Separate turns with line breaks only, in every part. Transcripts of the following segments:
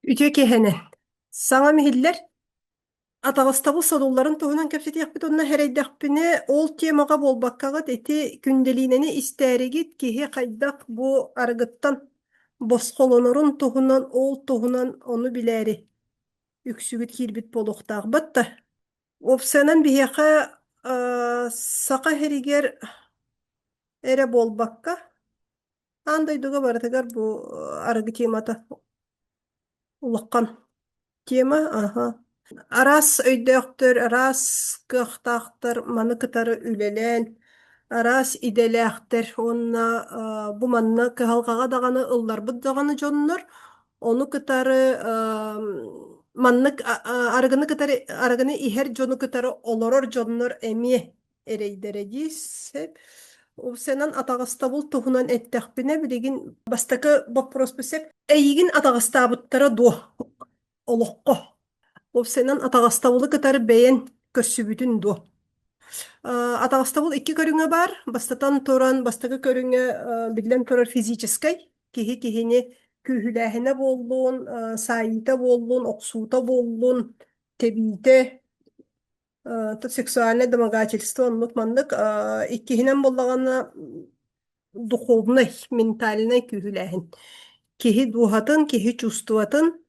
Ütü kehene. Sana mihiller atağıstабыл содулларын туһунан кэпсэтиэхпит онна хэрэйдэхпине ол темаға болбаккаҕыт эти күндэлиинэни истээригит киһи хайдах бу арыгыттан босхолонорун туһунан ол туһунан ону билээри үксүгүт киирбит болуохтаахбат да. Опсанан биһиэхэ саха хэригэр эрэ болбакка андайдыга барытыгар бу арыгы темата улаккан тема. Ага. Арас өйдөөхтөр, арас кыахтаахтар, маны кытары үлелен, арас иделээхтер, онна бу манна кыһалҕаҕа даҕаны ылларбыт даҕаны дьоннор, ону кытары манны арыгыны кытары арыгыны иһэр дьону кытары олорор дьоннор эмиэ эрейдэрэ диэсэп. Сенан атаҕастабыл туһунан эттэхпине билигин бастакы вопрос бисеп, эйигин атаҕастаабыттара дуо олоххо. Опсенан атаҕастабылы кытары бэйэн көрсүбүтүн дуо. Атаҕастабыл икки көрүҥө бар. Бастатан туран, бастакы көрүҥө билэн турар физической. Киһи киһини күүһүлээһинэ буоллуун, саайыыта буоллуун, оксуута буоллуун, тебиите, тут сексуальное домогательство, оннук маннык иккиһинэн боллаҕана духовный, ментальный күүһүлээһин. Киһи дуохатын, киһи чувствуатын.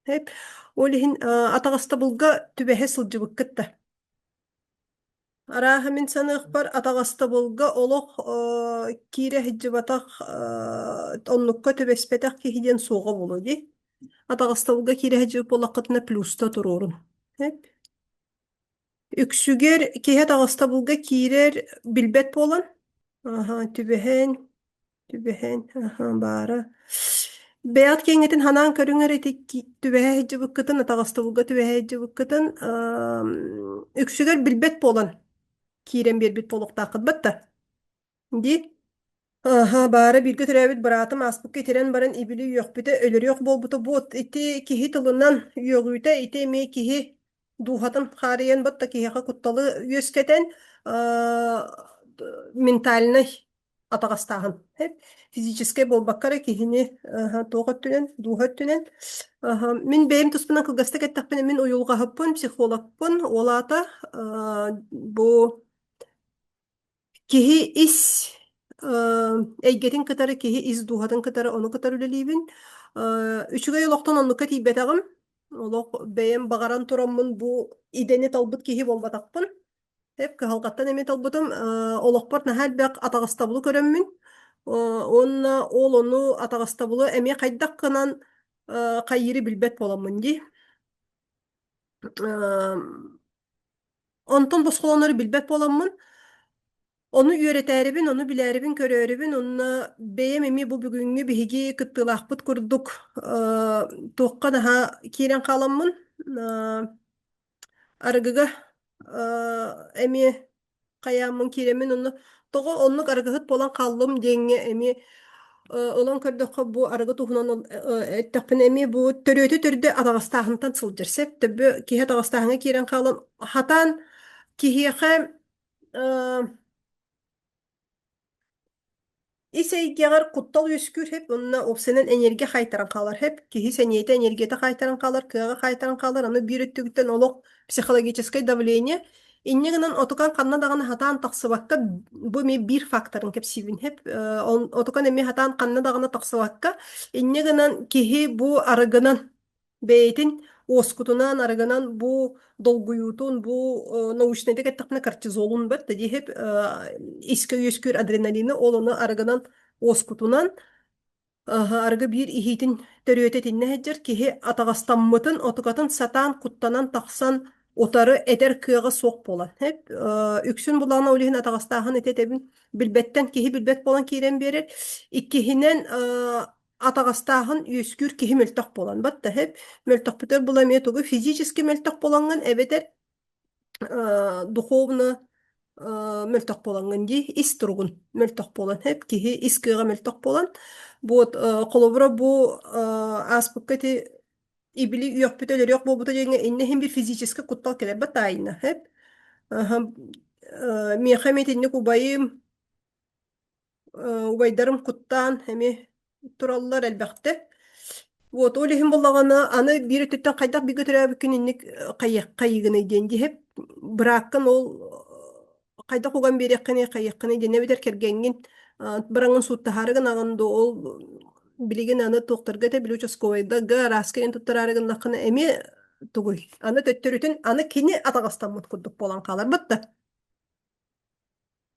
Хеп, олиһин атаҕастабылга түбэһэ сылдьыбыккытта. Арааһа мин саныахпар атаҕастабылга олох киирэ хиджибатах оннукка төбэспэтэх киһиден суоҕа болу ди. Атаҕастабылга киирэ хиджибыт боллаххытына плюста туруорун. Хеп. Үксүгер киһи атаҕастабылга киирэр билбэт буолан. Аха, түбэһэн, аха, баара. Бэйат кеңетин ханаан көрүңөр эти түбэһэ хиджибыккытын, атаҕастабылга түбэһэ хиджибыккытын үксүгер билбэт буолан. Киирэн биэрбит болуктааххыт да. Ди. Аха, баара биргэ төрөөбүт бараатым аспыкка итирэн баран ибили үйөхпүтэ өлөрүөх болбута буот ити киһи тылынан үйөгүүтэ ити эми киһи дуухатын хаарыйан батта киһиэхэ кутталы үөскэтэн ментальный атаҕастааһын. Физической болбаккара киһини туох дуухөттүнэн. Мин бэйим туспунан кылгаста кэттахпин мин уюлгаһыппын, психологпун, олаата бу киһи ис эйгетин кытары киһи ис дуухатын кытары ону кытары үлэлиибин. Үчүгэй олохтон оннукка тийбэтагым. Олох бэйэм бағаран тураммын бу идени талбыт киһи болбатахпын. Хеп кыһалгаттан эми талбытым олохпор наһаал бэк атаҕастабылы көрөммүн. Онна ол ону атаҕастабылы эми хайдах кынан хаййыры билбэт боламмын ди. Онтон босхолонору билбэт боламмын. Onu üöretээрибин, onu bilээрибин, көрөөрүбүн, онна бэйэм эми бу бүгүнгү биһиги кыттыылаахпыт курдук туохха наһа киирэн халаммын. Арыгыга эми каяаммын кииреммин, онну тоҕо оннук арыгыһыт болан халлым диэҥҥэ эми ылан көрдөккө бу арыгы туһунан эттэхпин эми бу төрүөтү төрдө атаҕастааһынтан сылдьар сэп төбү киһи атаҕастааһыҥа киирэн халам хатан киһиэхэ исэйгэҕэр куттал үөскүүр хеп, онна опсенен энергия хайтаран халар хеп, киһи сэниэте энергията хайтаран халар, кыага хайтаран халар, аны биир өттүгүттен олох психологическое давление. Инне гынан отукан канна дагана хатаан тахсыбакка бу ми бир факторын кеп сибин хеп, отукан эми хатаан канна дагана тахсыбакка инне гынан киһи бу арыгынан бэйэтин оскутунан арыгынан бу долгуютун бу научныйда кеттакна кортизолун бат тади хеп иске үскүр адреналины ол оны арыгынан оскутунан арыгы бир ихитин төрүөтетинне хэджер киһи атаҕастаммытын отукатын сатаан куттанан тахсан отары этер кыага суох болан хеп үксүн булаана улиһин атаҕастааһын этетебин билбэттен киһи билбэт болан киирэн биэрэр иккиһинэн атаҕастааһын үөскүүр киһи мөлтөх болан батта хеп мөлтөхпүтөр була эмиэ тугу физически мөлтөх боланган эбетер духовно мөлтөх боланган ди ис туругун мөлтөх болан хеп киһи ис кыага мөлтөх болан буот холобура бу аспыккати ибили үйөхпүтө өлөрүөх болбута деңе иннехин бир физически куттал келебат айна хеп миэхэ метинник убайым убайдарым куттаан эми тураллар элбэхте Вот, олиһин боллагана аны бири төттөн хайдах биге төрөбүкүн инник кайыгыны денди хеп быраккын ол хайдах уган береккене кайыккыны дене битер кергенгин бараңын суттахарыгын агынды ол билигин аны тохторга те билүүчү скойда га раскын туттарарыгын лакына эми тугуй аны төттөрүтүн аны кини атагастаммыт курдук болан калар бытта.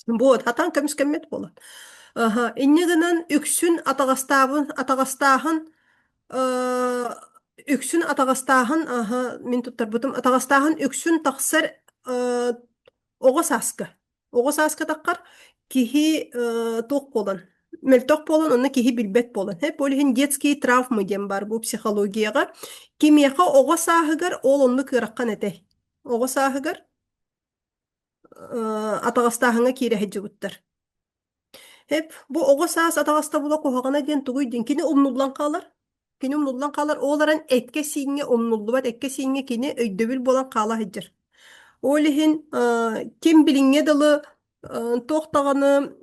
Вот, хатан көмүскеммет болот. Ага, иннигинен үксүн атагастаахын Э, үксүн атагастааһын мин туттарбытым атагастааһын үксүн тахсар э, оҕо сааска таккар киһи туох болан мөлтөх болан онна киһи билбет болан хеп олиһин детские травмы диэн бар бу психологияга кимиэха оҕо сааһыгар ол онну кыыраккан этей оҕо сааһыгар атагастааһыңа киирэһиджибыттар. Hep bu oğa sağ atağasta bula kohagana diyen tuğuydun. Kini umnullan kalır. Kini umnullan kalır. Oğların etke singe umnullu bat. Etke singe kini öydöbül bolan kala hıcır. Olihin kim bilinge dalı tohtağını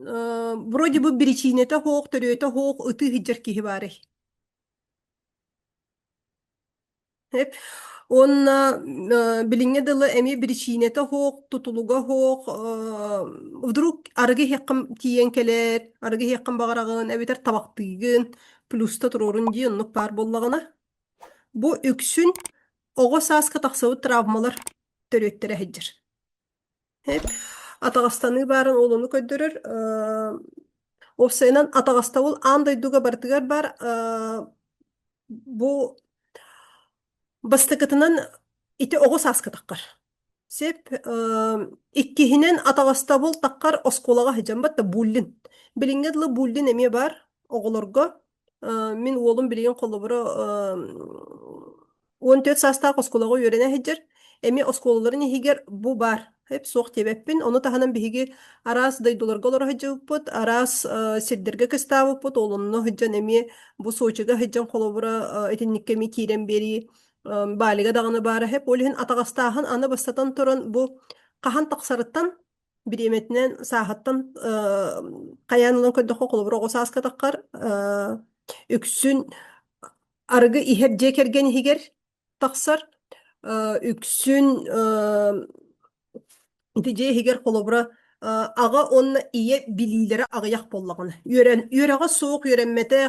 brodi bu biriçinete hoğ, törüyete hoğ, ıtı hıcır kihi bari. Hep onunla bilinge dalı emi biriçinete hoğ, tutuluga hoğ, vdruk arıgı hekkam tiyen keler, arıgı hekkam bağırağın, ebeter tabaktığın, plusta turorun diye onluk par bollağına. Bu öksün oğa saska taqsavı travmalar törüyettere hecir. Hep atağastanı barın olunu köydürür. O sayınan atağastavul andayduga bartıgar bar. Bu бастыкытынан ити оҕо сааска таккар. Сеп иккиһинен атаҕастабыл таккар осколаға хыдьан батта буллин. Билиңҥэ дылы буллин эме бар оҕолорго. Мин уолум билигин холобуро 14 састаах осколаға үйренэ хыдьар. Эми осколаларын иһигер бу бар. Хеп суох тебеппин. Ону таһанан биһиги араас дайдуларга олора хыдьабыппыт, араас сирдерге кыстаабыппыт. Олонно хыдьан эми бу соочуга хыдьан холобуро этинниккеми киирен бери балига даганы бары хеп олиһин атагастааһын аны бастатан туран бу кахан таксарыттан биреметинен саахаттан каянылан көддөхө колобур оҕосааска таккар үксүн арыгы иһэр дьиэ иһигер тахсар үксүн ити иһигер колобура ага онна ие билиилери аҕыйах боллаҕына үөрэҕэ суох үөрэммэтэ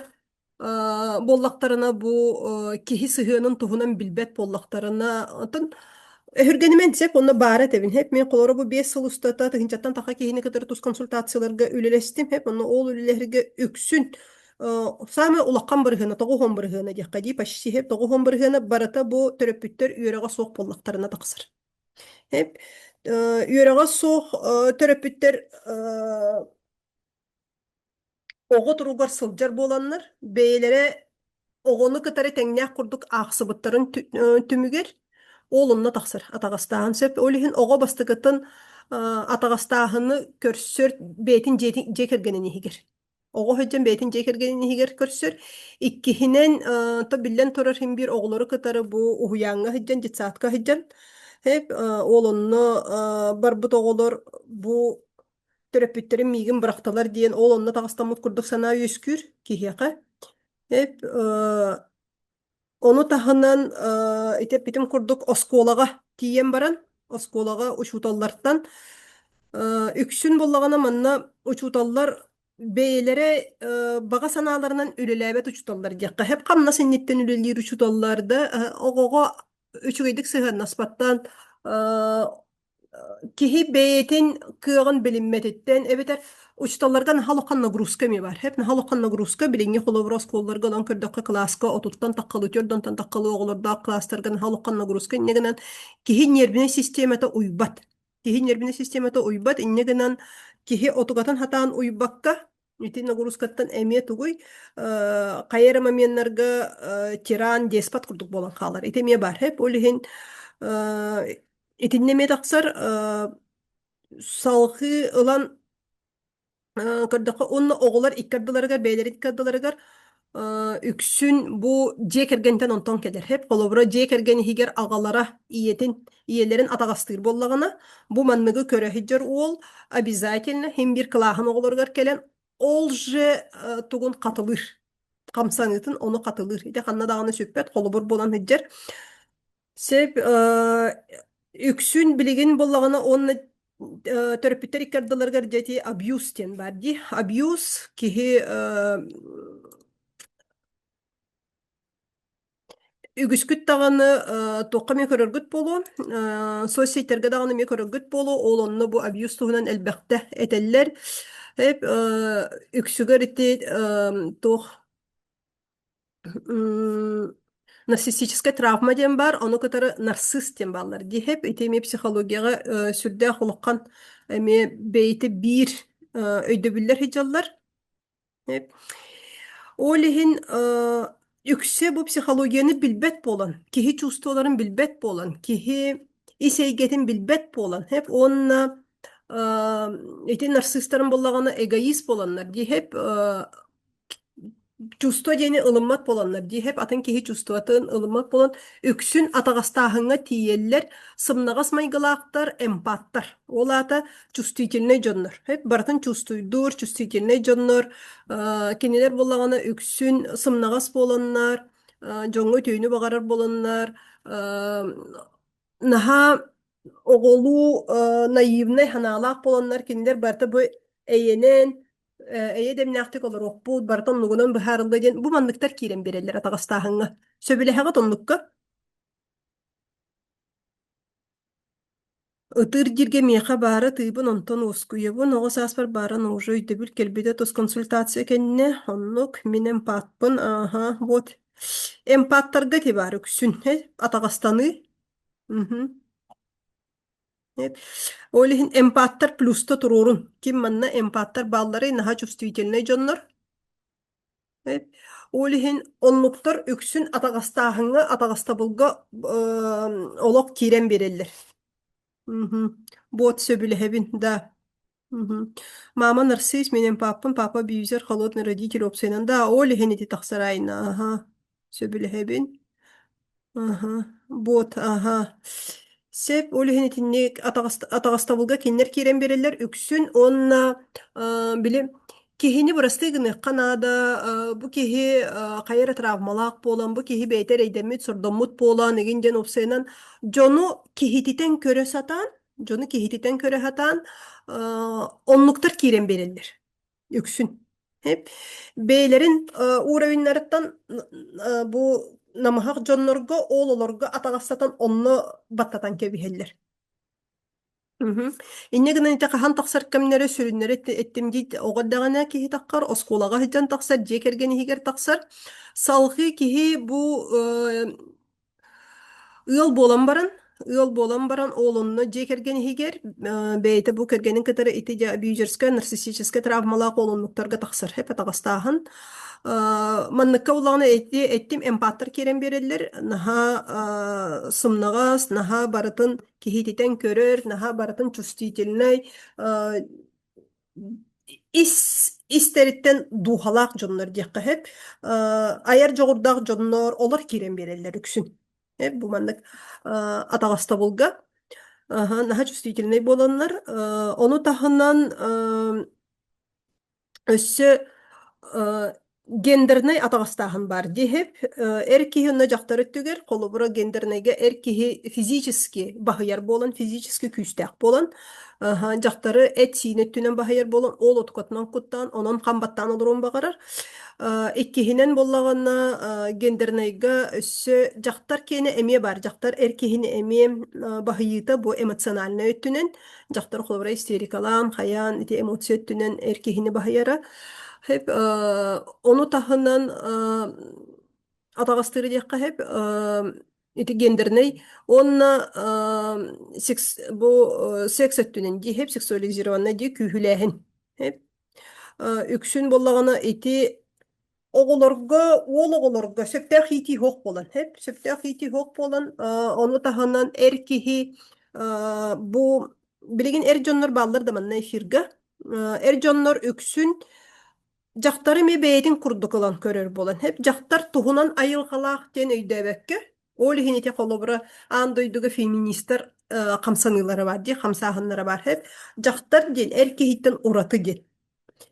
боллактарына бу киһи сыһыанын туһунан билбет боллактарына отон өһүргенимен сеп онно баара тебин хеп мен колоро бу 5 сыл устата тыгынчаттан таха киһини кытары тус консультацияларга үлелестим хеп онно ол үлелерге үксүн самый улаккан барыһына тогухон барыһына диэхка дии почти хеп тогухон барыһына барата бу төрөппүттөр үөрэҕэ суох боллактарына тахсар хеп үөрэҕэ суох төрөппүттөр оҕо туругар сылдьар буоланнар бэйэлэре оҕону кытары тэҥнээх курдук аахсыбыттарын түмүгер оолунна тахсар атаҕастааһын сөп олиһин оҕо бастыкытын атаҕастааһыны көрсөр бээтин дьиэ кэргэнин иһигер оҕо høдьөн бээтин дьиэ кэргэнин иһигер көрсөр иккиһинэн то биллэн турар химбир оҕолору кытары бу уһуяаҥҥа høдьөн дьитсаатка høдьөн хеп оолунно барбыт оҕолор бу төрөппүттерин миигин бырахталар диэн ол онна таҕастаммыт курдук санаа үөскүүр киһиэхэ эп ону таһынан итеп битим курдук оскуолаҕа тиийэн баран оскуолаҕа учууталлартан үксүн боллаҕына манна учууталлар бэйэлэре баҕа санааларынан үлэлээбэт учууталлар диэхха хеп хамна синниттен үлэлиир учууталларда оҕоҕо үчүгэйдик сыһыаннаспаттан киһи бэйэтин кыаҕын билимметиттен эбетер учталларга нахалухан нагрузка ми бар. Хеп нахалухан нагрузка билинги холоврос колларга лан көрдөккө класска отуттан таккалы төрдөн таккалы оголорда класстарга нахалухан нагрузка иннегенен киһи нервный системата уйбат. Киһи нервный системата уйбат иннегенен киһи отугатан хатаан уйбакка ити нагрузкаттан эме тугуй кайера моменнарга тиран деспат курдук болан халар. Итеме бар. Хеп олиһин итиннеме таксар салхы ылан кырдакка онна оголар иккардыларга бээлер иккардыларга үксүн бу дьиэ кэргэнтен онтон келер хеп холобура дьиэ кэргэн иһигер аҕалара иелерин атаҕастыыр боллагана бу манныгы көрөһүдьөр уол обязательно хим бир кылааһын оҕолоргар келен ол же тугун катылыр камсаныытын ону катылыр. Ити ханна даганы сүппет холобур болан хыджар. Сеп үксүн билигин боллагана онна төрөпүттер иккардыларгар жети абьюз тен бар ди. Абьюз киһи үгүскүт даганы туокка мен көрөргүт болу, соцсеттерге даганы мен көрөргүт болу, ол онно бу абьюз туһунан элбэхтэ этеллер. Хеп үксүгөр ити туох нарциссическая травма ден бар, ону кытары нарцисс ден баллар. Дихеп итеми психологияга сүрдэ холуккан эми бейти бир өйдөбүллер хиджаллар. Олиһин үксе бу психологияны билбет болан, киһи чувстволарын билбет болан, киһи исейгетин билбет болан. Хеп онна эти нарцисстерин боллаганы эгоист боланнар. Дихеп чувство дени ылыммат боланнар. Дихеп атын киһи чувствотын ылыммат болан, үксүн атагастаһыңа тиеллер, сымнагас майгылаактар, эмпаттар. Ол ата чувствительный жоннор. Хеп бартын чувствуйдур, чувствительный жоннор. Кенелер боллаганы үксүн сымнагас боланнар, жоңго түйүнү багарар боланнар. Наха оголу наивный ханаалаак боланнар. Кенелер барты бу эйенен эйе демнәхтик олар оқпут, бартан нугунан быхарылды ден, бу мандыктар кирен берелер атагастаһыңа. Сөбілеһәға тоннукка. Ытыр дирге меха бары тыйбын онтон оскуебун, оғыс аспар барын уже өйдөбүл келбеде тос консультация кенне, оннук мен эмпатпын, ага, вот. Эмпаттарга те бар үксүн, атагастаны. Олихин эмпаттар плюста турурун. Ким манна эмпаттар баллары наха чувствительный жоннор. Олихин оннуктар үксүн атагастаһыңа атагастабылга олок кирен береллер. Бот сөбүлэһэбин, да. Мама нарцисс, менен папа бьюзер, холодный родитель опсайнан, да, олихин ити тахсарайна, ага. Сөбүлэһэбин. Ага, бот, ага. Сеп олихин итинник атагастабылга киннер кирен береллер, үксүн онна билим киһини бырастыгыны канада бу киһи кайра травмалаак болан, бу киһи бейтер эйдемит сурдоммут болан эгинден опсайнан жону киһититен көрө сатан, жону киһититен көрө хатан оннуктар кирен береллер. Үксүн. Бейлерин уровеннарыттан бу намахак жоннорго ололорго атагастатан онно баттатан кебиһеллер. Инне гынан ите кахан тахсар кемнере сүрүннере эттим дейт оҕордагана киһи таххар, оскулага хыджан тахсар, жекергени хигер тахсар. Салхы киһи бу ыал болан баран олонно жекерген хигер бейте бу кергенин кытары ити бүйжерская нарциссическая травмалаак олоннуктарга тахсар хеп атагастаахан. Манныкка улагына эттим эмпаттар керен береллер, наха сымнагас, наха барытын киһититен көрөр, наха барытын чувствительный истериттен духалаак жоннор диякка хеп аяр жогурдаак жоннор олар кирен береллер үксүн. Бу маннык атагаста булга. Наха чувствительный боланнар. Ону тахынан өссө гендерный атагастаһын бар диһеп, эр киһи онна жактар өттүгер, колубура гендернайга эр киһи физически баһыяр болан, физически күстәк болан, жактары эт сиинеттүнен баһыяр болан, ол откотнан куттан, онон камбаттан олорун багарар. Иккиһинен боллагана гендернайга өссө жактар кene эмие бар, жактар эр киһини эмие баһыйыта бу эмоциональный өттүнен, жактар колубура истерикалан, хаян, ити эмоция өттүнен эр киһини баһыяра. Hep onu tahından atağastırı diye hep iti genderney onna seks öttünen di hep seksualizirovanna di kühülehin hep üksün bollagana iti oğulorga söptэх iti hok bolan hep söptэх iti hok bolan onu tahından erkihi bu biligin erjonnor ballar da manna efirga erjonnor üksün Жактары ме бэйэтин курдукулан көрөр болан. Хеп жактар туһунан айылгалаах ден өйдөбөккө. Ол хинете холобура андойдуга феминистер камсанылары бар ди, камсаахыннары бар хеп. Жактар ден эркехиттен ураты ден.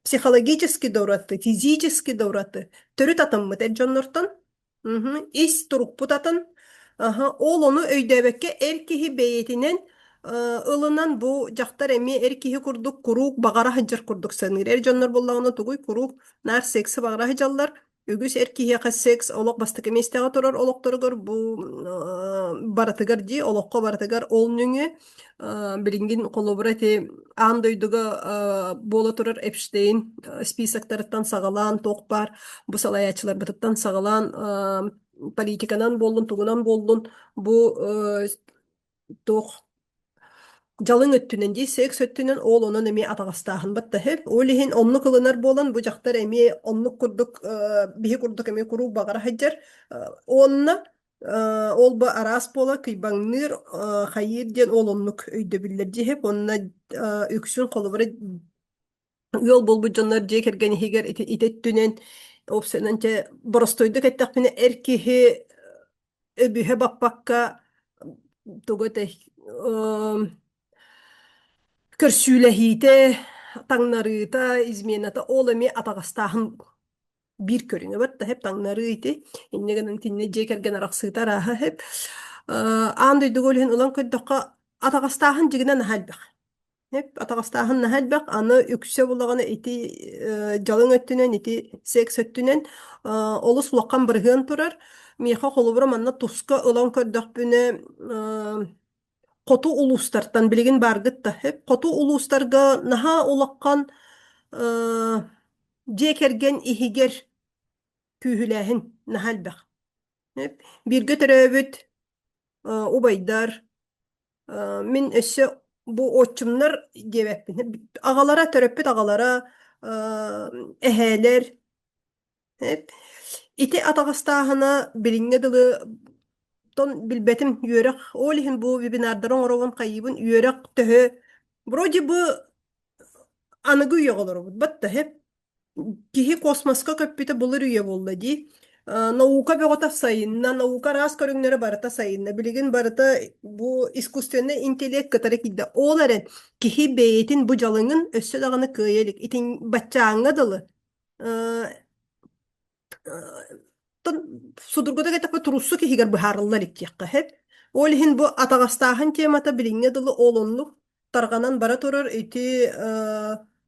Психологически дораты, физически дораты. Төрүт атыммыт эрдьоннортон. Ис туруппут атын. Ол onu өйдөбекке эр киһи бэйэтинен ылынан бу жактар эми эр киһи курдук курук багара хыджыр курдук саныыр. Эр дьоннор боллагына тугуй курук нар секси багара хыджаллар. Үгүс эр киһиэхэ секс олох бастык эместеҕэ турар олохторугар бу баратыгар дии олохко баратыгар ол нүҥү билингин колобура ти аан дойдуга буола турар Эпштейн списоктарыттан сагалаан туох бар бу салаячылар бытыттан сагалаан политиканан болдун тугунан болдун бу туох жалың өттүнен дии секс өттүнен ол онон эми атаҕастааһын батта хеп олиһин оннук ылынар буолан бу дьахтар эми оннук курдук биһи курдук эми куруу багара хаджар онна ол ба араас буола кыйбаңныр хайыр диэн ол оннук өйдөбүллэр дии хеп онна үксүн холобура ыал болбут дьоннор дьиэ керген иһигэр итеттүнен опсенанче боростойдук эттахпина эр киһи өбүһэ баппакка туготэй көрсүүлэһиите таңнарыыта измената ол эми атаҕастааһын бир көрүҥө батта хеп таңнары ити иннеген тинне дьиэкерген арахсыытар ааһа хеп аан дойдуга олиһин ылан көрдөххө атаҕастааһын дьигинэ наһаалбах хеп атаҕастааһын наһаалбах аны үксэ булагана ити жалың өттүнэн ити секс өттүнэн олус улаккан бырыһыан турар миэхэ холубура манна туска ылан көрдөхпүнэ хоту улустартан билигин баргытта хеп хоту улустарга наһа улаккан дьиэкерген иһигэр күүһүлээһин наһаалбах биргэ төрөөбүт убайдар мин өссө бу отчумнар диэбэппин аҕалара төрөппүт аҕалара эһээлер ити атаҕастааһына билиҥҥэ дылы тон билбетим үөрэх олиһин бу вебинардарың оробун хайыбын үөрэх төһө вроде бы аныгы үйөҕолоробут батта хеп киһи космоска көппүтэ булыр үйө булла дии наука бөҕөтө сайынна наука раас көрүҥнөрө барыта сайынна билигин барыта бу искусственный интеллект кытары киирдэ ол эрен киһи бэйэтин бу жалыҥын өссө даҕаны кыайалык итин баччааҥҥа дылы судургута кетэппэ туруссу киһигэр быһаарыллар иккиэххэ хеп олиһин бу атаҕастааһын темата билиҥҥэ дылы олоннук тарганан бара турар ити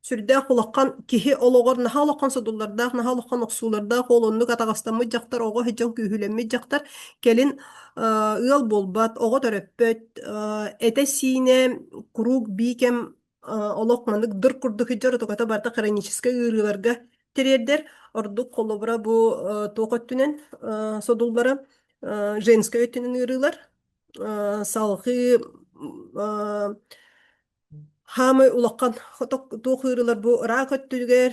сүрдээх улаккан киһи ологор наһа олоккон содуллардаах наһа олоккон оксуулардаах олоннук атаҕастаммыт дьахтар ого хыдьан күүһүлэммит дьахтар келин ыал буолбат ого төрөппөт этэ сиине курук биикэм олох манык дыр курдук хыдьар утуката барда хронической ырыыларга тириэрдэр ордук холобура бу туох өттүнэн содуллара женская өттүнэн ырыылар салгы хамы улаккан туох ырыылар бу ыраак өттүгэр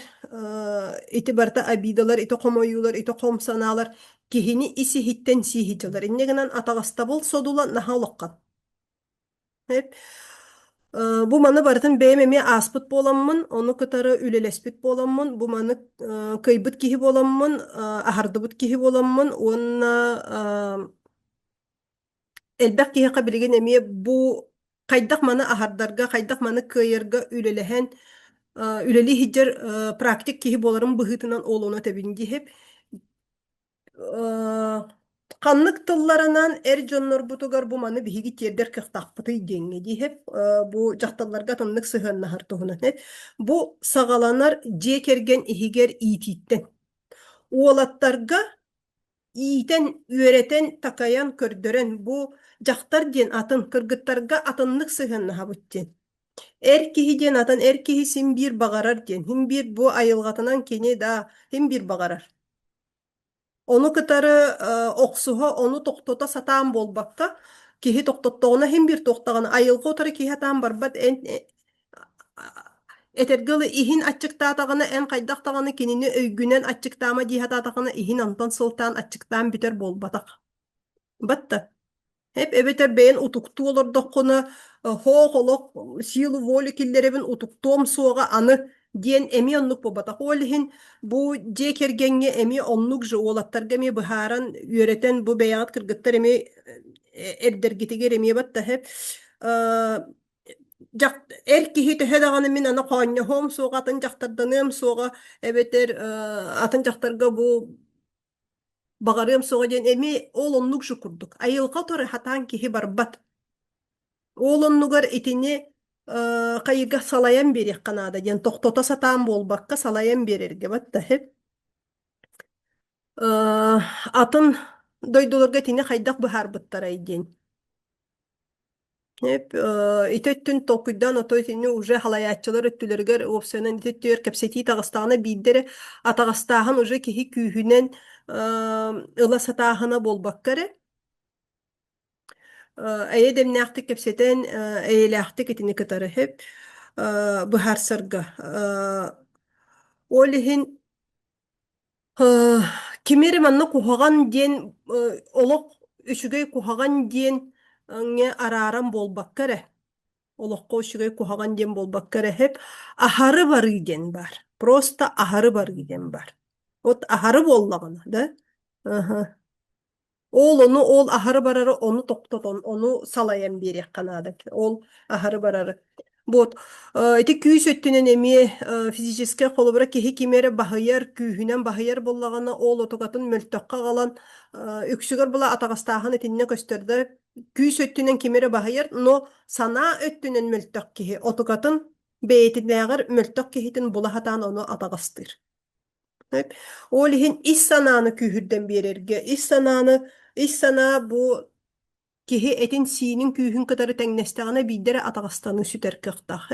ити барта обидалар ити хомоюулар ити хомсанаалар киһини исиһиттэн сииһидьалар иннегинэн атаҕастабыл содула наһа олоккан бу маны барытын бэйэм эми ааспыт буоламмын, ону кытары үлэлэспит буоламмын, бу маны кыйбыт киһи буоламмын, аһардыбыт киһи буоламмын, уонна элбэх киһиэхэ билигин эми бу хайдах маны аһардарга, хайдах маны кыайарга үлэлэһэн, үлэлии хидьэр практик киһи буоларын быһыытынан олуона төбүн диһип, ханнык тылларынан эр дьоннорбутугар бу маны биһиги тиэрдэр кыахтаахпытый диэҥҥэ диэһип бу дьахталларга тоннук сыһыаннаһар туһунан бу саҕаланар дьиэ керген иһигэр иитииттэн уолаттарга иитэн үөрэтэн такайан көрдөрөн бу дьахтар диэн атын кыргыттарга атыннык сыһыаннаһабыт диэн эр киһи диэн атын эр киһи син биир баҕарар диэн хин биир бу айылҕатынан кини да хин биир баҕарар ону кытары оксуһо ону тохтота сатаан буолбакка киһи тохтоттоҕуна хин биир туохтаҕына айылҕа утары киһи атаан барбат этергылы иһин аччыктаатаҕына эн хайдахтаҕына кинини өйгүнэн аччыктаама дииһатаатаҕына иһин онтон сылтаан аччыктаан бүтэр буолбатах батта хеп эбетер бэйэн утуктуу олордоххуна хоох олох силу волю киллеребин утуктуом суоҕа аны диэн эми оннук буолбатах уолиһин бу дьиэ кэргэҥҥэ эми оннук же уолаттарга эми быһааран үөрэтэн бу бэйэҕат кыргыттар эми эрдэргитигэр эми батта хеп эр киһи төһө даҕаны мин ана хоонньоһуом суоҕа атын дьахтарданыам суоҕа эбэтэр атын дьахтарга бу баҕарыам суоҕа диэн эми ол оннук шукурдук айылҕа торы хатаан киһи барбат ол оннугар итини хайыга салайан бериэх канаада диэн тохтото сатаан буолбакка салайан берерге батта хэп Э, атын дойдуларга тини хайдах быһаарбыттарай диэн Эп, итөттүн толкуйдан отой сини уже халаячылар өттүлергер опсионан итөттүер кепсети тагыстаана биддер атагастаахан уже киһи күүһүнен ыла сатааһына болбаккары эйе демнээхтик кепсетен эйелээхтик итини кытары хеп быһаарсарга олиһин кимери манна куһаҕан диэн олох үчүгэй куһаҕан диэн арааран болбаккары олохко үчүгэй куһаҕан диэн болбаккары хеп аһары барыы диэн бар просто аһары барыы диэн бар вот аһары буоллаҕына да Аха. Ол аһары барары ону токтотон ону салайан биэриэх канаада ол аһары барары вот эти күүс өттүнэн эми физическэ холобура киһи кимере баһыйар күүһүнэн баһыйар боллагана ол отугатын мөлтөххө галан үксүгөр була атагастааһын итинне көстөрдө күүс өттүнэн кимере баһыйар но санаа өттүнэн мөлтөх киһи отугатын бэйэтинээҕэр мөлтөх киһитин булахатаан ону атагастыр ол иһин ис санааны күүһүрдэн биэрерге ис санаа бу киһи этин сиинин күүһүн кытары тэҥнэстэҕинэ биидэрэ атаҕастаны сүтэркыахтаах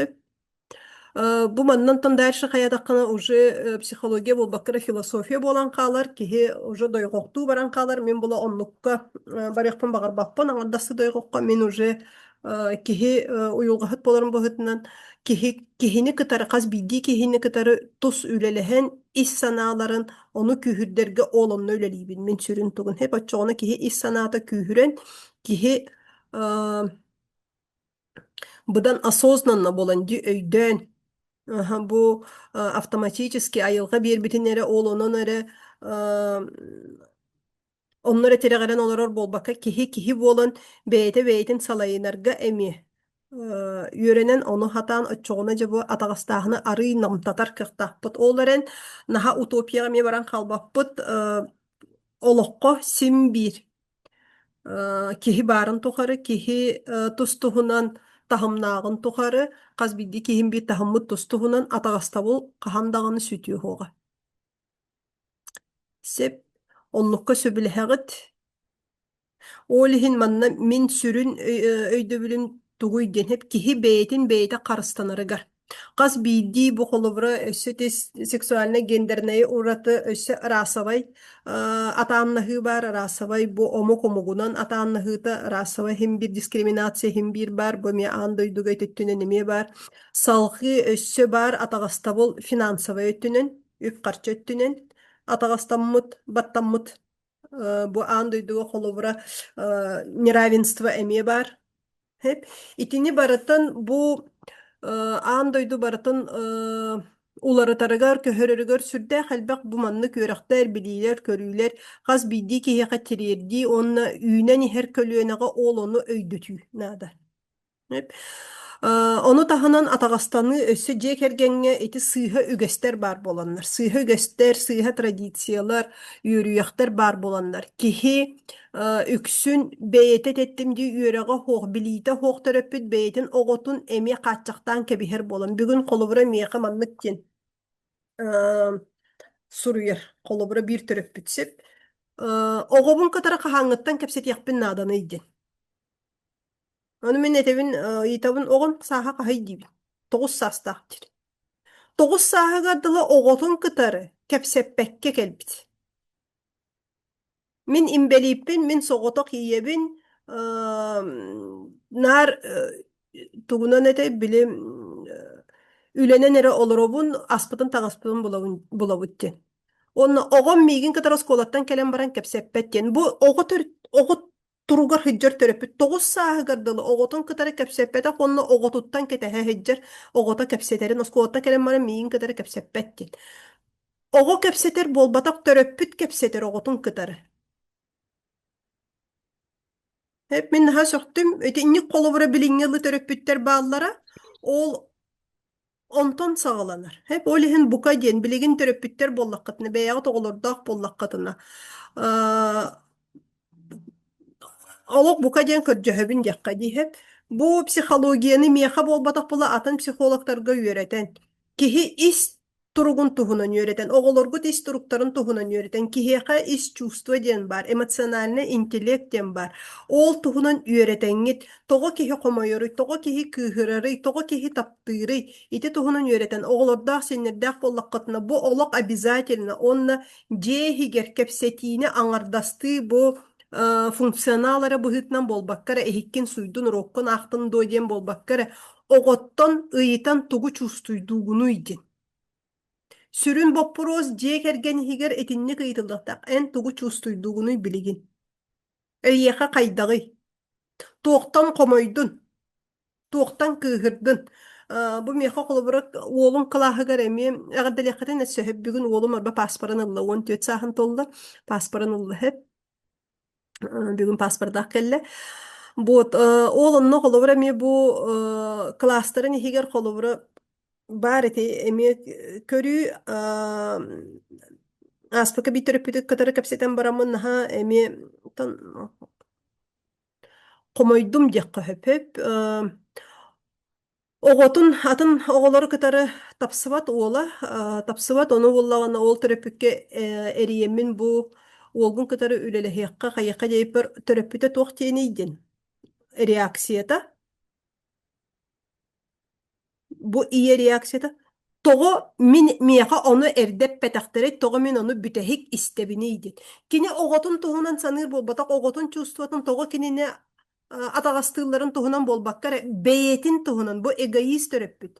бу маннан тан дальше хаятаккана уже психология болбаккара философия болан хаалар киһи уже дойҕохтуу баран хаалар мен була оннукка барыахпын баҕарбаппын аҥардасты дойҕохко мен уже киһи уйулҕаһыт болорун быһытынан киһини кытары хас биидии киһини кытары тус үлэлэһэн ис санааларын ону күүһүрдэргэ оолонно үлэлиибин мен сүрүн тугун хеп оччоҕоно киһи ис санаата күүһүрэн киһи быдан осознанно болан ди өйдөөн бу автоматически айылга биэрбитин эре ол онон эре оннор этереҕэрэн олорор болбакка киһи буолан бэйэтин салайынарга эми үөрэнэн ону хатаан оччоҕуна дьэ бу атаҕастааһына арый намтатар кыахтаахпыт олорен наһа утопияга эмиэ баран халбаппыт олоххо сим биир киһи баарын тухары киһи тустуһунан таһымнааҕын тухары хас бидди киһин биир таһыммыт тустуһунан атаҕастабыл хаһан даҕаны сүтүөһуоҕа сеп оннукка сөбүлэһэҕит ол иһин манна мин сүрүн өйдөбүлүм тугуй диэн хеп киһи бэйэтэ харыстанарыгар хас бииддии бу холобура өссө сексуальный гендерный ураты өссө расовай атааннаһыы бар расовай бу омук омугунан атааннаһыыта расовай хим бир дискриминация хим бир бар бу эмиэ аан дойдугай төттүнэн эмиэ бар салхы өссө бар атаҕастабыл финансовый өттүнэн үп харчы өттүнэн атаҕастаммыт баттаммыт бу аан дойдуга холобура неравенство эмиэ бар Хеп, итини барытын бу аан дойду барытын уларытарыгар көһөрөрүгөр сүрдэ халбак бу манны күөрэхтэр билиилэр көрүүлэр хас биддии киһиэхэ тириэрдии онна үүнэн иһэр көлүөнэҕэ ол ону өйдөтүү наада Ону таһынан атаҕастаны өссө дьиэ кэргэҥҥэ ити сыыһа үгэстэр бар боланнар. Сыыһа үгэстэр, сыыһа традициялар, үөрүөхтэр бар боланнар. Киһи үксүн бэйэтэ тэттимдии үөрэҕэ хуох, билиитэ хуох төрөппүт бэйэтин оҕотун эмиэ хааччахтаан кэбиһэр болан. Бүгүн холобура миэхэ маннык диэн суруйар. Холобура биир төрөппүтсеп. Оҕобун кытара хаһааҥҥыттан кэпсэтиэхпин нааданы идден. Onu men etebin itabın oğun saha kahay dibin. 9 sastahtir. 9 saha gardıla oğotun kıtarı kepseppekke kelbit. Min imbelipin min soğotok yiyebin nar tuğunan ete bilim ülenen ere olurobun aspıtın tağaspıtın bulavutten. Onu oğun migin kıtar oskolattan kelen baran kepseppetten. Bu oğut туругар хыджар төрөпүт 9 сааһы гардылы оҕотун кытары кэпсэппэтэ хонно оҕотуттан кэтэһэ хыджар оҕото кэпсэтерин оскуотта кэлэн баран миигин кытары кэпсэппэттин оҕо кэпсэтер болбатах төрөппүт кэпсэтер оҕотун кытары Hep min naha söktüm. Öte innik kolubura biliŋŋeli töröppütter baallara. Ол онтон сағаланар. Hep олиһин бука диэн билигин төрөппүттер боллаққытына, бэйэҕит оҕолордоох боллаққытына. Олох бука диэн көрдьөһөбүн диэхха диэһэп. Бу психологияны миэхэ болбатах була атын психологтарга үөретен. Киһи ис туругун туһунан үөретен, оҕолоргут ис туруктарын туһунан үөретен, киһиэхэ ис чувство диэн бар, эмоциональный интеллект диэн бар. Ол туһунан үөретеҥит, тоҕо киһи хомойоруй, тоҕо киһи кыыһырарый, тоҕо киһи таптыырый, ити туһунан үөретен оҕолордаах синнердээх боллаққытына бу олох обязательно онна дьиэһигэр кэпсэтиини аҥардасты бу функционалара быһытынан болбаккара эһиккин суйдун уроккун ахтын дойден болбаккара оҕоттон ыйытан тугу чувствуйдуугуну идин. Сүрүн боппуроос дьиэ кэргэнихигэр этинник ыйытылдахтак эн тугу чувствуйдуугунуй билигин. Өйиэхэ хайдагый. Туохтан хомойдун, туохтан кыыһырдын. Бу меха холобурак уолун кылааһыгар эми аҕардалиэххэтин өссөһөббүгүн уолум арба паспорын ылла уон түөт сааһын толла паспорын ылла хэп бүгүн паспортах келле. Вот, ол онно холобура эми бу класстарын ихигер холобура бар эти эми көрүү аспыка битериппитик кытары кэпсетен барамын наха эми комойдум диэхха хөпөп оҕотун атын оҕолору кытары тапсыбат уола тапсыбат ону буллагана ол төрөпүкке эриеммин бу уолгун кытары үлэлэһиэхха хайыахха дейпер төрөпүтэ туох тиэниидин реакцията. Бу ие реакцията. Тоҕо мин миэхэ ону эрдэппэтэхтэрэй, тоҕо мин ону бүтэһик истэбинийдин. Кини оҕотун туһунан саныыр болбатах, оҕотун чувствотун тоҕо кинини атаҕастыылларын туһунан болбаккара, бэйэтин туһунан, бу эгоист төрөппүт.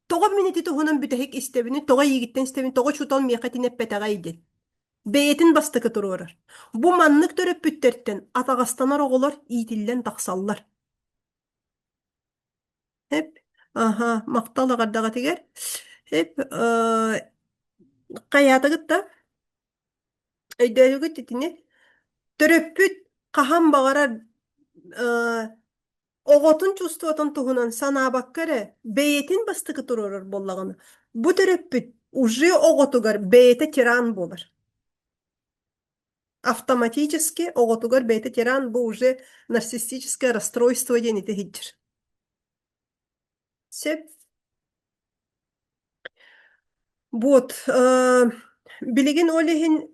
Тоҕо минити туһунан бүтэһик истэбини, тоҕо иигиттен истэбини, тоҕо чутал миэхэ тинэппэтэҕэйдин. Бэйэтин бастыкы туруорар. Бу маннык төрөппүттэртэн атаҕастанар оҕолор иитиллэн тахсаллар. Hep maqtal agardagatiger hep qayatagıt da öydörügüt itini töröppüt kaham bağarar oğotun çustuatın tuhunan sana bakkara beyetin bastıkı tururur bollağını. Bu töröppüt уже oğotugar beyete tiran bolar. Автоматически oğotugar beyete tiran bu уже нарциссическое расстройство дените хиджир. Сеп Вот, билигин олиһин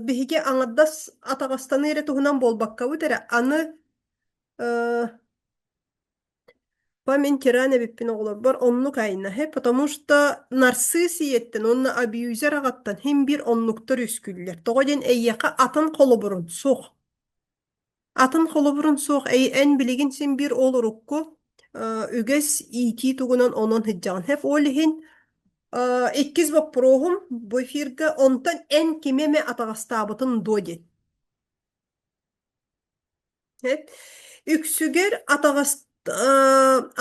биһиги аңардас атаҕастаны ире туһунан буолбакка үтерэ аны ба мен тиран эбиппин оҕолорбор оннук айна потому что нарцисс иеттен онна абьюзер аҕаттан хим бир оннуктар үскүллэр тоҕо диэн эйиэхэ атын холобурун суох эн билигин син бир ол урукку үгэс ити тугунан онон хыджаҕын олиһин иккиз боппуруохум бу эфирге онтон эн кимеме атаҕастаабытын дуоди. Үксүгер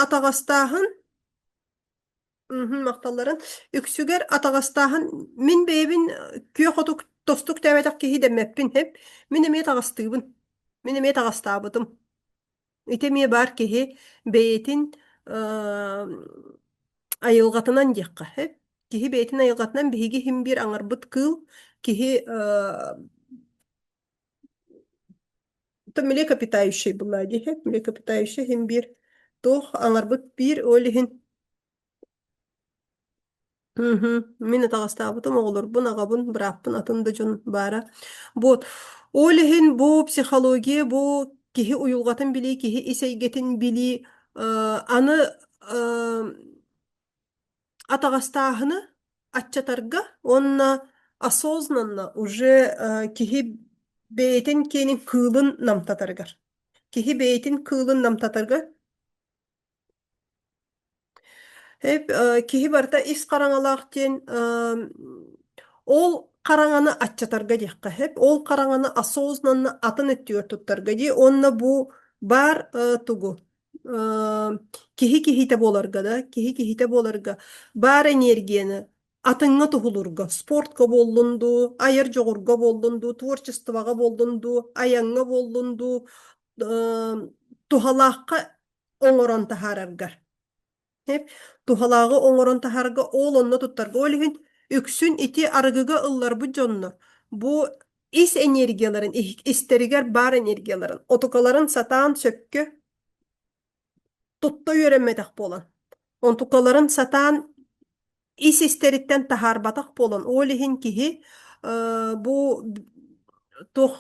атаҕастааһын макталларын үксүгер атаҕастааһын мин бэйэбин күөх отук тостук тэбэтэх киһи деммеппин мин эмиэ таҕастыыбын мин эмиэ таҕастаабытым ити эмиэ баар киһи бэйэтин айылҕатынан диэхха киһи бэйэтин айылҕатынан биһиги хим биир аҥарбыт кыыл киһи млекопитающий була диэхэ млекопитающий хим биир туох аҥарбыт биир олиһин Мин таҕастаабытым оҕолорбун аҕабын бырааппын атын да дьон баара вот олиһин бу психология бу киһи уйулҕатын билии киһи исэйгэтин билии аны атаҕастааһыны аччатарга онна осознанно уже киһи бэйэтин киэнин кыылын намтатаргар киһи бэйэтин кыылын намтатарга киһи барта ис хараҥалаах диэн ол хараҥаны аччатарга диэхха ол хараҥаны осознанно атын өттүгөр туттарга дии онна бу бар тугу киһи киһите буоларга бар энергияны атыҥҥа туһулурга спортко буоллунду айыр жоҕурга буоллунду творчествоҕа буоллунду аяҥҥа буоллунду тухалаахха оҥорон таһаараргар Hep tuhalagı oňoron taharga ol onna tuttarga olihin üksün iti argıga ıllar bu jonno. Bu is energiýalaryň, isteriger bar energiýalaryň, otokalaryň satan sökkü tutta ýöremedik bolan. Ontukalaryň satan is isteritten taharbatak bolan. Olihin kihi bu toh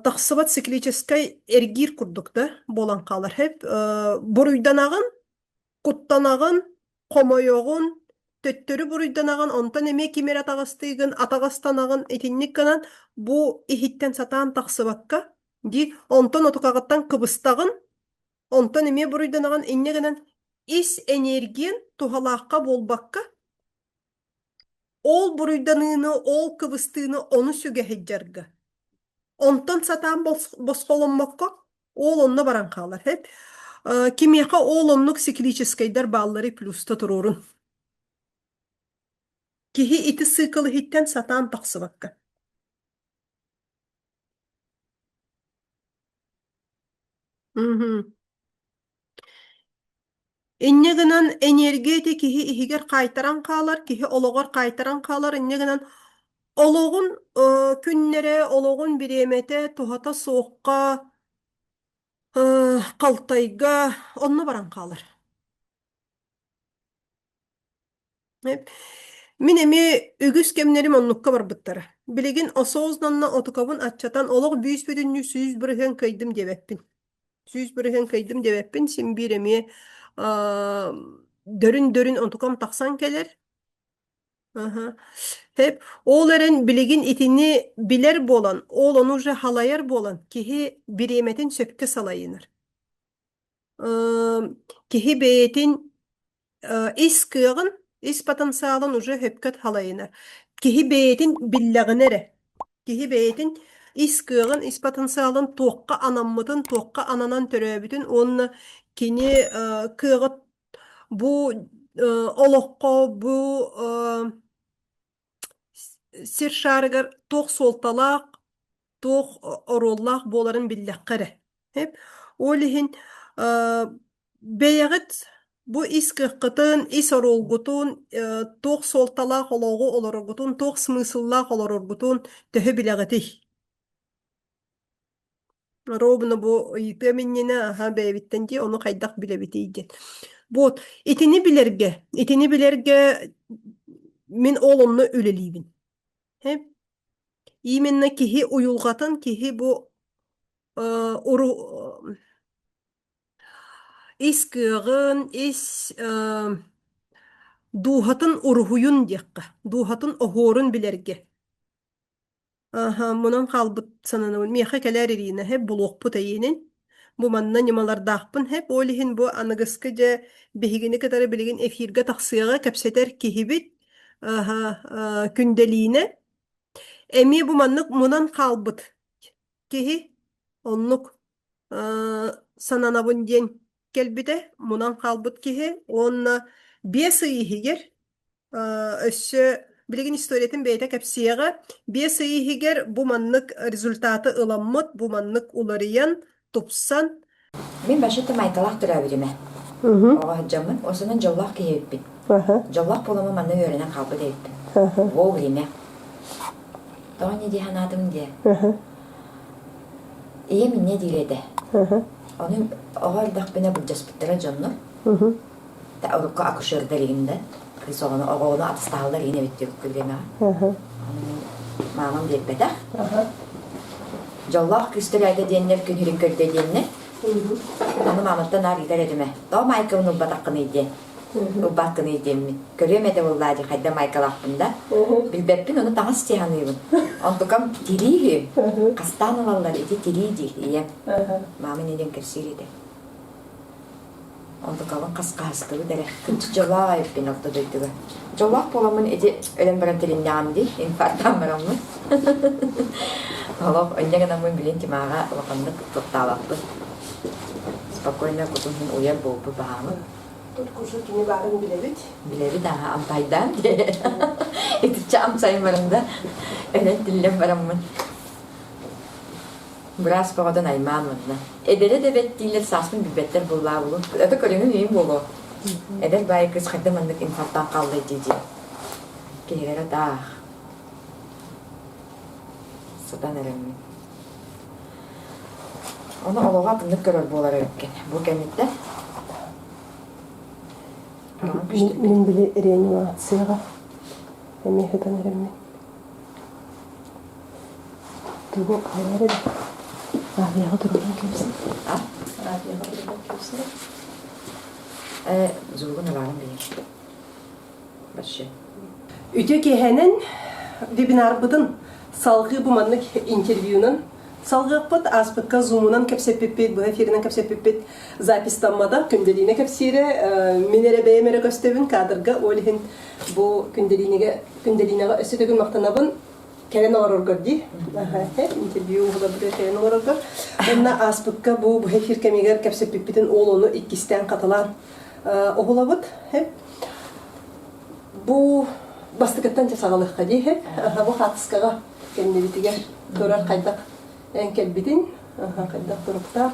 тахсыбат циклической эргир курдукта болан калар хеп буруйданагын куттанагын комойогун төттөрү буруйданагын онтон эме кимер атагастыгын атагастанагын этинник канан бу ихиттен сатаан тахсыбакка ди онтон отукагаттан кыбыстагын онтон эме буруйданагын иннегенен ис энергиен тухалаакка болбакка ол буруйданыны ол кыбыстыны ону сүгэхеджарга Ondan satan boskolonmakka oğlonuna baran kalır hep. Kimyaka oğlonluk sikliçiskayдар balları plusta tururun. Kihi iti sıkılı hitten satan taksı bakka. İnneginan energeti kihi ihiger kaytaran kalır, kihi ologar kaytaran kalır, inneginan ologun künnere, ologun biremete, tuhata soğukka, kaltayga, onunla baran kalır. Hep. Min emi ügüs kemlerim onlukka barbyttara. Bilegin osoğuznanna otukabın atçatan olog büyüs bütünlü süz bırıhen kaydım deveppin. Süz bırıhen kaydım deveppin. Sin bir emi dörün dörün otukam taksan keler. Aha. Hep oğların bilegin itini biler bolan, oğlan uca halayar bolan, kihi biremetin söpke salayınır. Kihi beyetin is kığın, is potansiyalın uca höpköt halayınır. Kihi beyetin billeğinere, kihi beyetin is kığın, is potansiyalın toqqa anammıtın, toqqa ananan töröbütün, onun kini kığıt bu oloqqa, bu sir şargar toq soltalaq, toq orollaq boların billeqqere. Hep olihin beýagit bu is kıqqıtın, is orolgutun, toq soltalaq ologu olorgutun, toq smysllaq olorgutun töhü bileğiti. Robuna bu yıpeminnine aha beýbitten di onu qaydaq bilebitiydi. Bu itini bilerge min olumlu üleliyibin. Hep iminne kihi uyulgatın kihi bu oru is kığın is duhatın uruhuyun diyekka. Duhatın ohorun bilerge. Aha, munun kalbıt sananı. Miyaha keler eriyine hep bulokput eyinin. Bu manna nimalar dağpın hep olihin bu anagıskıca behigini kadar biligin efirge taksıyaga kapseter kihibit. Aha, kündeliğine. Emi bu manlık munan kalbıt. Kihi onluk sananabın diyen kelbide munan kalbıt kihi onna biye higer össü biligin istoretin beyte kapsiyaga biye higer bu manlık rezultatı ılanmıt bu manlık ulariyan tupsan.
Min başta maytalaq durabilime. Oğa camın o zaman jallaq kiyipin. Jallaq polama manna öğrenen kalbı deyipin. Wo bilime. Daha ne diye hanadım diye. İyi mi ne diledi? Onu ağırdak bana bu caspittere canlı. Da avruka akışır derinde. Kız onu atıstallar yine bittik gülgeme. Mamam deyip beder. Jallaq kristalerde diyenler künürük görde diyenler. Onu mamamdan ağır gider edime. Daha mayka onu batakkını idi. O bakkını idi. Göremedi vallahi hayda mayka laqbında. Bilbeppin onu daha istihanıyım. Ontukam diriyim. Kastan olanlar idi diriydi diye. Mamam neden kersiriydi. Ontukamın kaskastığı dere. Kıntı jallaq ayıppin orta döydüğü. Jallaq polamın idi ölen barantelin yağımdı. İnfarktan baramın. Allah önce namın bilin ki mağa vakanlık tuttavaktı. Spokojno kutumun uyar boğupu bahamı.
Tut kursu kini barın bilebit.
Bilevi daha ampaydan diye. Etitçe amsayım barında. Öyle dillem baramın. Biraz kovadan ayman mı? Edere de bettiler sasmın bibetler bulla bulu. Öte körünün iyiyim bulu. Eder bayi kız kadın mandık infarktan kaldı edici. Kehilere dağ. Sıdan eremmi. Onu oloğa tındık görür bulara ökken. Bu kenditte.
Min bile reanimatsiyaga emihatan eremmi. Tugu ayarı. Abiyaga durgan kimsin?
Ha?
Abiyaga durgan kimsin?
Zulgun alalım bir. Başı.
Ütü kehenin webinar bıdın salgı bu manlık interview'nun salgı pıt aspıkka zoom'unun kapsepipit bu efirinden kapsepipit zapistanmada kündeliğine kapsire minere beymere göstevin kadırga olihin bu kündeliğine ösütügün maqtanabın keren olar gördü. Interview hada bir keren olar gördü. Bunna aspıkka bu efir kemiger kapsepipitin oğlunu ikkisten katılan oğulabıt hep bu bastıktan çasağılık kadi hep bu hatıskaga kendi bitiger durar kaydak en kelbidin kaydak durukta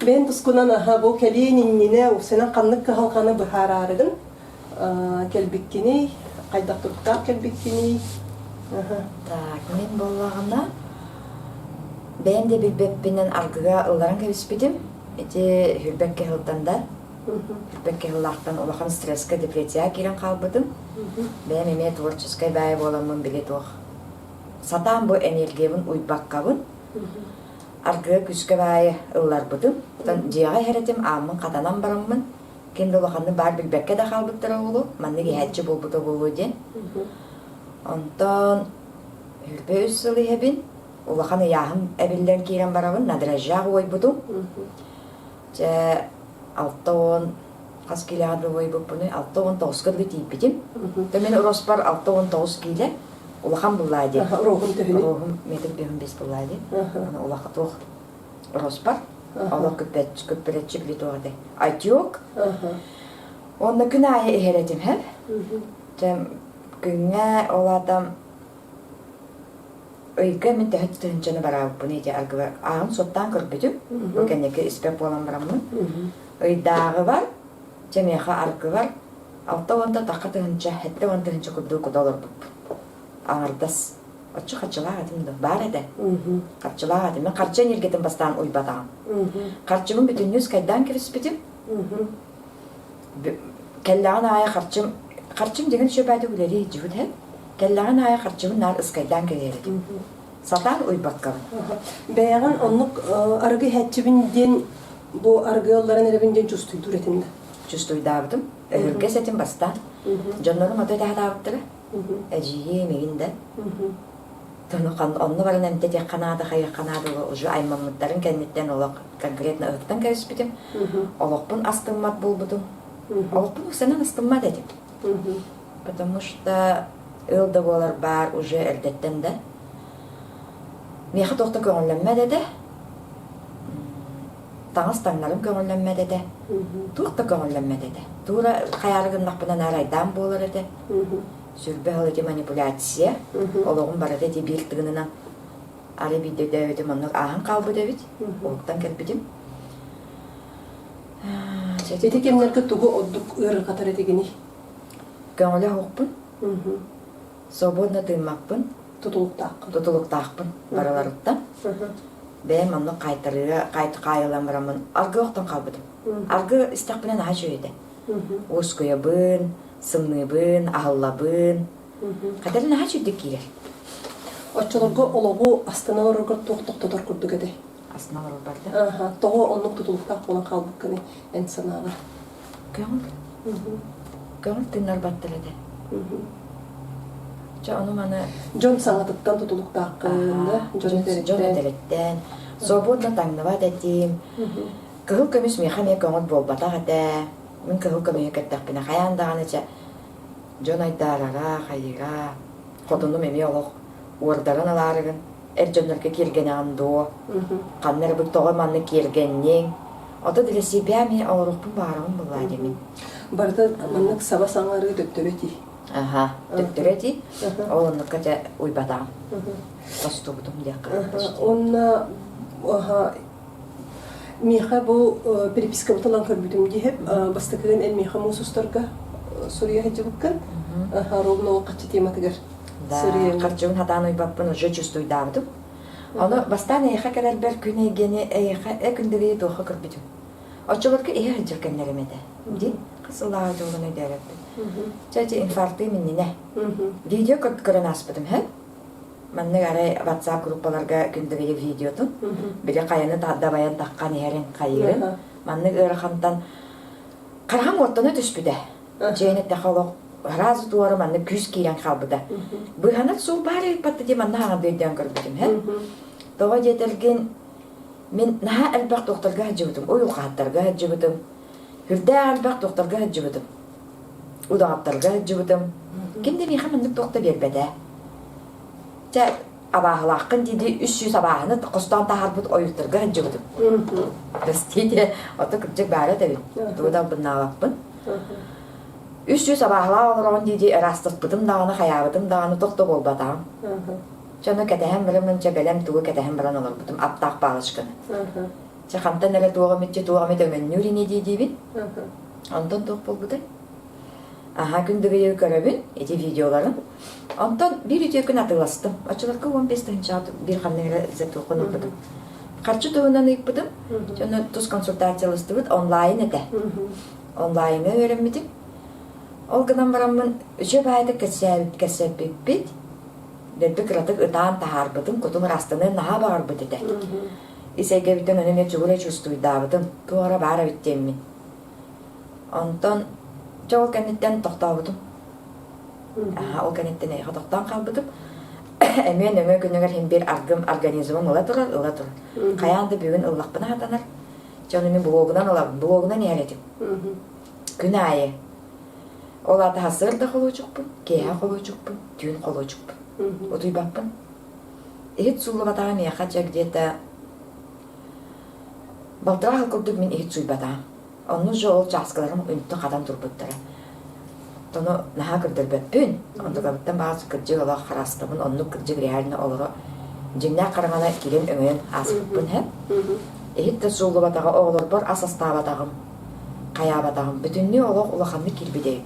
ben tuskunan bu kelin innine o senen kanlık halkanı bahararıgın kelbikkini kaydak durukta kelbikkini
Tak, min bollağında ben de bir beppinin argıga ıllaran kebispidim. Eti hürbekke hıltanda. Hürbekke hıllaqtan olağan streske, depresiya giren kalbıdım. Ben meme tворческой bayı bolamın bile toq. Satan bu energiyavın uybakkavın. Argıga küske bayı ıllar bıdım. Jiyağa heretim amın katanan baramın. Kendi olağanı bar bilbekke de kalbıttır oğlu. Manne gehətçi bulbudu oğlu den. Ondan hürbe üssüli hebin. Ulaqanı yağım ebillen kiren barabın. Nadrajağı oybudum. Altta kas kiladı oybud bunu. 6-10 kırgı tiypidim. Temen orospar 6-10 kile. Ulaqan bullaydı.
Ruhun tühünü.
Ruhum medip behum bez bullaydı. Ulaqa toq orospar. Allah köpperetçi bile doğdu. Aytı yok. Onda günahı eheredim hep. Günge oladam öykü min tehit tühünceni barabı bunu eti argıva. Ağın sottan kırpıdım. Bu kendeki ispep olan baramın. Öydağı var. Cemeha argı var. Altta onda takı tühünce, hette onda tühünce kudu kudalar bu. Ağırdas. Açı kaçılağı adım da. Var ede. Kaçılağı adım. Ben karçı nirgetim bastan uybadağım. Karçımın bütün yüz kaydan kirispidim. Kellağın aya karçım. Karçım degen şöbәді үлері жүвіт hep. Kellağın aya karçımın nar ıskaydan kererdi. Satan uybakkavın.
Beğen onluk argı hətçibinden bu argı yolların erebinden cüstüydü üretinde.
Cüstüydü dağıdım. Ölge setim bastan. Canlarım adı daha dağıttıra. Eciye emeğinde. Onu varan emde de kanadı, hayır kanadı. Ucu aymamlıkların kenditten olak. Konkretne ıhtan kerispidim. Olakpın astırmat bulbudum. Olakpın senin astırmat dedim. Потому что ылдыгылар бар уже эрдеттен да. Меха тоқта көңілленме деді. Таңыз таңларым көңілленме деді. Тоқта көңілленме деді. Тура қаярығын нақпынан арайдан болар еді. Сүрбе ғылыды манипуляция. Олығын бар еді біліктігінінен. Ары биді дөйдім, оның ағын қалбы дөйд. Олықтан кәрбідім.
Eti kemlerke tuğu odduk ırı katar etegini.
Көңілі хоқпын. Свободно тыймақпын. Тұтылықтақпын бараларыттан. Бәйім оны қайты қайылан барамын. Арғы оқтан қалбыдым. Арғы істақпынан аға жөйді. Оскөйабын, сымныбын, ағыллабын. Қадарын аға жөйді кейлер.
Отчылығы олығы астана орығыр тоқтықтатар күрдік еді.
Астана орығы барды.
Тоғы онлық тұтылықтақ болан қалбық кіні әнсанаға.
Көңіл тыңдар баттырады. Onu bana...
John sanatından tutulukta hakkında.
John edelikten. Sobodla tanıva dedim. Kıhıl kömüs meyhame köngül bol bata hada. Min kıhıl kömüye kettak bina kayandağını ça. John aydarara, hayira. Kodunu memi oluk. Uardaran alarıgın. Erjonlarga kelgeni ando. Kanlar bu toğu manlı kelgenin. Oda dilesi biyami ağırıqpın bağırığın bulla demin.
Barda manlık sabah sanarı döktüreti.
Aha, döktüreti. Oğlanlıkka da uybadağım. Bastı budum diye.
Onna Ага. Миха бу перепискам талан көрбүтүм диеп бастыкын эн миха мусустарга Сурия хажыбыккан. Ага, ровно качы тематыгар.
Да, карчуун хатан уйбаппын уже чувствуйдабытым. Оны бастан эйха келербер күн эгени эйха күндүгү тоха көрбүтүм. Очолорга эйха жыркеннеремеде. Ди кысылаа жолун өйдөрөппүн. Чачы инфаркты миннине. Видео көрөн аспытым, хэ? Манны гары WhatsApp группаларга күндүгү видеотун. Биле каяны тадабаян таккан эрен кайырын. Манны ырахантан караң оттону түспүдө. Жейне тахалок разы туары манны күз кийрен калбыда. Быханат сул бары патты де манны ага берден көрбүтүм, хэ? Тога жетелген мен наха элбак докторга хаджыбытым, оюл кааттарга хаджыбытым. Хүрдэ элбак докторга хаджыбытым. Удааптарга хаджыбытым. Кимде миха манны доктор бербеде. Ча абахлакын диди 300 абахыны костан тахарбыт оюктарга хаджыбытым. Дастиде ото кыржык бары да тууда бынналаппын. 300 абахла олорон диди растырпытым даганы хаябытым даганы токто болбатам. Чаны кәтәһәм белән чәбәләм тугы кәтәһәм белән олорбытым аптак балышкыны. Чахантан әле тугы мен нүрине диди бит. Антон ток болбудай. Аха күндүгү көрөбүн эти видеоларын. Антон бир үтө күн атыластым. Ачыларга 15 чат бир ханнера зәтү конупдым. Карчы тугунан ыйппытым. Чаны тус консультацияластыбыт онлайн эте. Онлайны öğrenmedim. Olgadan baramın üçe bayda kesebip bit. Derbi kıratık ıdağın taharbıdım. Kutum rastını naha bağırbı dedi. İseyge bitten önüne çuğura çustuydavidim. Tuğara bağıra bittiğimi. Ondan çoğul kennetten toktavıdım. O kennetten eyha toktan kalbıdım. Emen ömür günüger hem bir organizmim ıla durur. Kayandı bugün ıllakbına hatanar. Canımın blogundan yerledim. Günayı. Olada hasır da kolocukpun, keha kolocukpun, düğün kolocukpun. O duybappın. Ehit sulu batağım yahaca где-то baltıra halkılduk min ehit suy batağım. Onun jol çaskılarım üntü kadan turbuttura. Onu naha kırdırbeppün. Onu kabıttan bazı kırcı ola harastamın, onu kırcı realini olur. Cimna karangana kirin öngün asıppın hep. Ehit de sulu batağı olur bor asasta batağım. Kaya batağım. Bütünlüğü olur ulağanlı kilbideyip.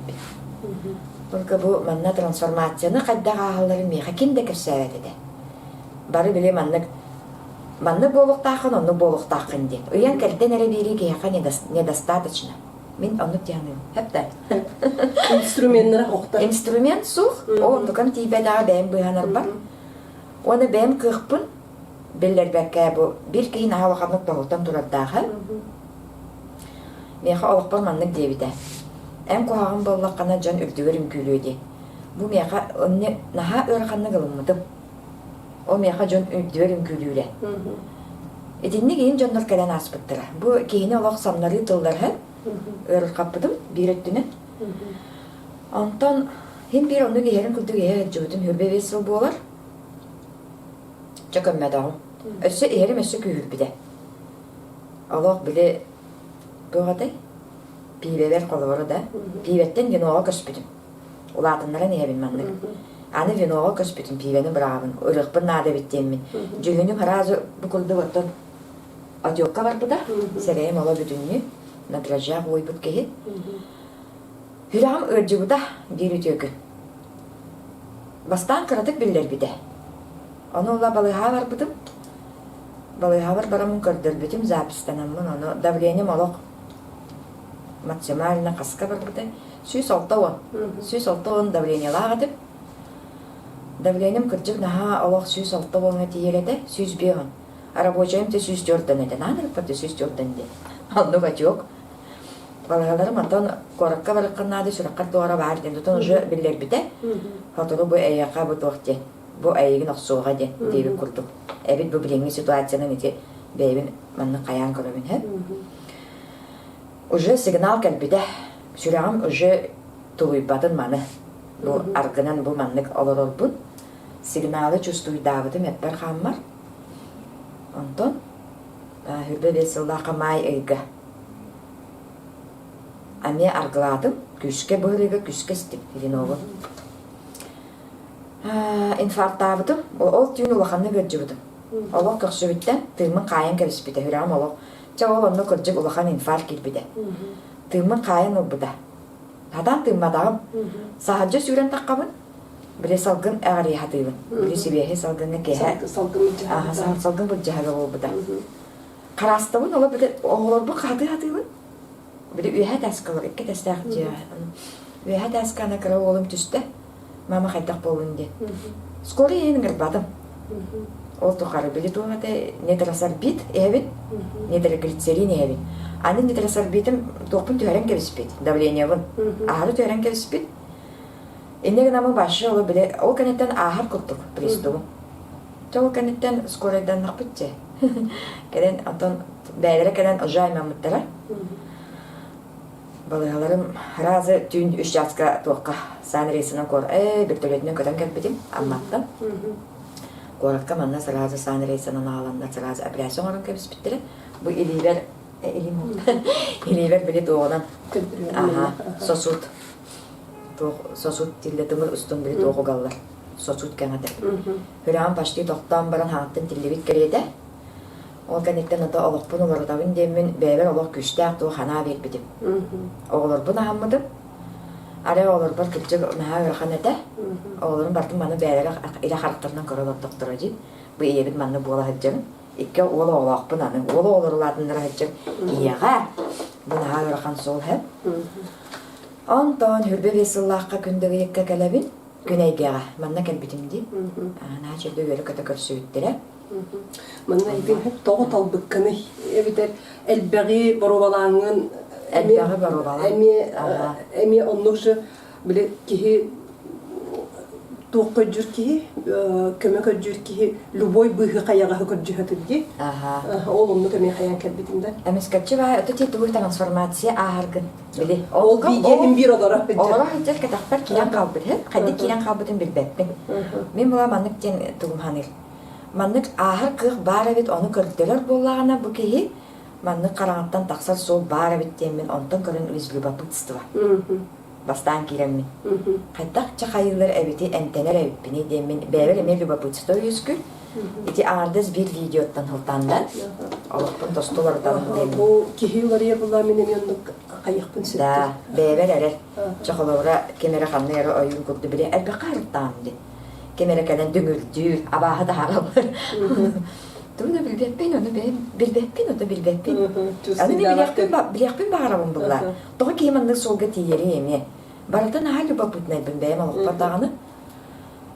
Только bu manna transformasyonu kaddağa halları miha kinde kösəvət edə. Barı bile manna boluk taqın, onu boluk taqın deyip. Uyan kəldən ələ biri keyha недостаточно. Min onu diyanım. Hep de.
Instrumentler oqtar.
Instrument suq. O tukam tibe dağa bəyim bıhanar var. Onu bəyim kıqpın. Biller bəkkə bu bir keyin ağa vaqanlıq doğultan turar dağı. Miha oluq bol manna deyibide. Em kuhağım bollaqana can üldüverim gülüydü. Bu miha onu naha örğanlı kılınmadım. O miha can üldüverim gülüyle. Edinli keyin canlar kelen aspıttıra. Bu keyini olaq samları tıllar hep. Örül kapıdım bir öttüne. Ondan hem bir onu geherin kulduk ehe cüvdüm hürbe vesıl boğalar. Çok ömmedağım. Össe eherim össe kühül bide. Allah bile boğaday. Pivever kolları da. Pivetten vinoğa köspüdüm. Ulatınlara neye bilmenlik. Anı vinoğa köspüdüm piveni bırakın. Irıqpın nada bittiğimin. Cühünüm harazı bu kulda vattan. Atyokka var bu da. Sereyim ola bütünlüğü. Nadrajya boy but kehi. Hürağım örcü bu da. Bir ütüyükü. Bastan kıratık biller bir de. Onu ola balığa var budım. Balığa var baramın kırdır bütüm zapisten amın onu. Davlenim olaq. Максимально каска бар буда. Сүй солтауын. Сүй солтауын давление лагатып. Давлением кыржык наха алақ сүй солтауын тиеледе. Сүйс беғын. Рабочайым те сүйс жордан еді. Наныр паты сүйс жордан еді. Аннуға жоқ. Балағаларым антон коракка барыққаннады сүраққар туара бар ден. Тутан уже білер біде. Фатуру bu әйяқа bu тоқты. Bu әйегін оқсуға де. Дейбі күрдік. Әбіт bu білеңі ситуацияның ете бәйбін манны қаян көрімін. Уже сигнал кәлбиде. Сүрәғым уже туйбадын маны. Bu argınan bu manlık olur olbun. Signалы чувствуйдавыдым әппер қаммар. Ondan hürbe vesillақы май ыйга. Аме аргыладым. Күшке бөлігі күшке стіп. Риновы. Инфарктавыдым. Ол түйін улақанны көрджівдым. Олох көхсүбиттен тыымын кайын кебиспите хүрәм олох. Ча ол онны көржик улахан инфаркт килбиде. Тыымын кайын улбуда. Тадан тыыммадагым. Сахаджа сүрен таккабын. Бире салгын әгәри хатыйбын. Бире сибеһе салгынга кеһә. Салгын бу җаһага булбуда. Карастыбын ола бире оглор бу хатыйбын. Бире үһә таскалар, икки тастак җа. Үһә таскана кыра олым төстә. Мама хайтак болун ди. Скоро еңгер бадым. Ол тухары бире тугата нетрасорбит эбит. Нитроглицерин эбит. Аны нетрасорбитим топун төрән кебиспит. Давление бун. Ахары төрән кебиспит. Иннеге намы башы олы біле, ол кәнеттен ахар күттік пристуы. Ол кәнеттен скорайдан нақпытче. Кәден, антон бәйлері кәден ұжайма мұттара. Балығаларым разы түйін 3 жасқа тоққа сан рейсінің кор. Bir төлетінен көтен кәлбедім, амматтан. Коратқа манна сразы сан рейсінің аланна сразы операцион орын кәбіс біттірі. Бұл илейбер, илейбер білет оғынан. Сосуд. Сосуд тилде тымыр устун бiri тоғы қаллар. Сосуд кәңәді. Хүрән пашти тоқтан баран хаңаттын тиллебит кереді. Ол кәнеттен ата олықпын олардабын демін бәйбер олық күштәк тоғы хана бербедім. Оғыларбын ағаммыдым. Ары оғыларбар күлчек мәға өрхан әді. Оғыларын бартын маны бәйлері ире қарықтарынан көріліп тоқтыра дейін. Бұл ебін маны бола әджігін. Икке олы олақпын аны. Олы оларладынлар әджігін. Ияға. Бұл мәға өрхан сол әп. Антон хүрбе весыллаққа күндігі екке кәләбін, күн әйгеға. Манна кәлбітімді. Ана жерді өрі көті көрсүйіттірі.
Манна әйбін хөп тоғы талбыққыны. Әбітер әлбәғі барубалаңын.
Әлбәғі барубалаң.
Әме оннықшы біле кеге туаққа жүр кеге, көмекқа жүр кеге, любой бұғы қаяға көрджі хатырге. Ол онны көме қаян кәлбітімді.
Әмескәтші бай, өті тетуғы трансформация ағарғын.
Ол бейгерін бір олара.
Олара хыджар кәтақпар кирен қалбыды. Қайды кирен қалбыдын білбәппін. Мен бұла маннық тен тұғым ханыр. Маннық ағыр қық бар әбет оны көрділер болағына бұл кейі. Маннық қарағаттан тақсар сол бар әбет деймін. Онтан көрін өз любопытствы. Бастан киремmin. Кайдакча хайылар эбити энтенер эбиппини демин бэбер эме любопытство үскүр. Ити ардыз бир видеоттан хылтандан. Олукпун тостулардан демин.
Бу кихилария була менен яндык кайыкпын сетти.
Да, бэбер эрер. Чохолора кемере ханны эре ойун курду бире элбе карыттаамды. Кемере кэлен дүңүлдүр, абаһы да харалар. Туна билбеппин, onu bilbepпин, onu bilbepпин. Аны билбеппин багарабын булла. Тоғы кеманны солга тиери эме. Баратан ха любопытный бин бэм алыктардаганы.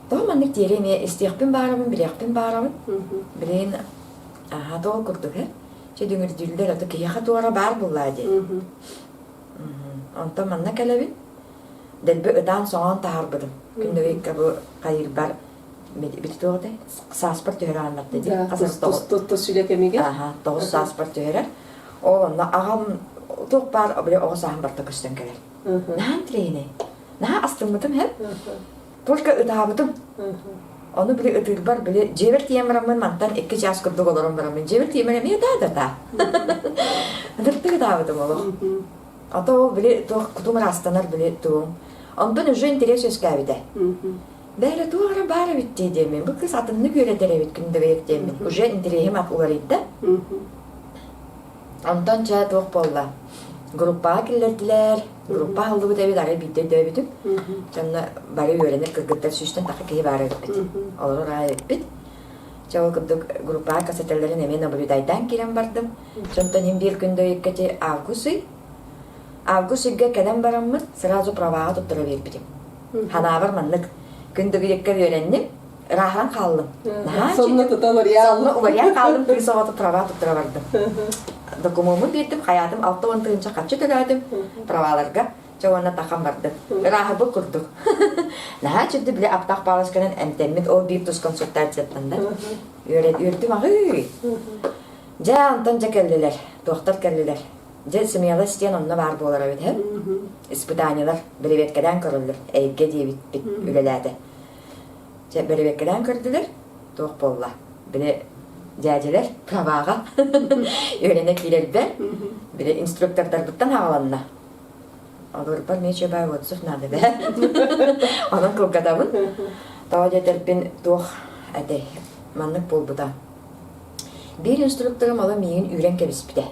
Тоғы манны тиери эме, истиякпин багарабын, билякпин багарабын. Билен аха тоғы курдук э. Че дүңүлдүлдер аты кияха туара бар булла ди. Онта манна келебин. Делбе ыдан соңан таарбыдым. Күндөгө бу кайыр бар. Бит тоғды, саспар төхері анлатты де.
Тосты сүйлек емеге?
Аха, тоғы саспар төхері. Оғын, ағам тоқ бар, біле оғы сағын барта көстен келер. Нахан трейіне? Наха астырмыдым хеп? Только ұтабыдым. Оны біле ұтыр бар, біле жевір тиемірамын, мантан 2 час күрдік оларым барамын. Жевір тиеміраме ұтады. Үдіртті ұтабыдым олық. Ата ол біле тоқ құтымыр астанар біле туғым. Ondan уже интерес өскәбіде. Бәлі туғара бары бітті демін. Бұл кыз атынны көретері біт күнді бейік демін. Уже интересім ат олар етті. Ondan çay toq bolla. Gruppaga killerdiler. Gruppa aldı bu devi dara bitti dövdük. Sonra bari öğrenir kırgıtlar süsten takı ki bari bit. Olur ay bit. Çağı kırdık gruppaga kasetelerin hemen abudaydan kiren bardım. Sonra hem bir günde yıkıcı Avgust kadar baramır. Sırası pravağa tuttura verdim. Hana var manlık. Günde yıkıcı öğrendim. Rahan kaldım.
Sonuna tutanır ya.
Sonuna uvarıya kaldım. Bir soğutı pravağa tuttura vardım. Dokumumu verdim, hayatım 6-10 tığınca kaçı töledim pravalarga. Çoğuna takam vardı. Rahabı kurduk. Naha çıktı bile aptak bağlaşkanın entemmet o bir tuz konsultasyatında. Öğrettim ağı. Ja antonca kelliler, doktor kelliler. Ja sımyalı isteyen onunla var bu olara hep. İspitaniyalar brevetkeden körüldür. Evge diye bit ülelerde. Ja brevetkeden kördüler. Doğuk bolla. Bile Diyeceler, pravağa öğrenek ileride bir instruktörler buttan havalanına. Olur par meçe bay vatsuf nadı be. Onun kılgadavın. Daha yeter ben doğ ede manlık bol bu da. Bir instruktörüm ola miyin üren kebispide.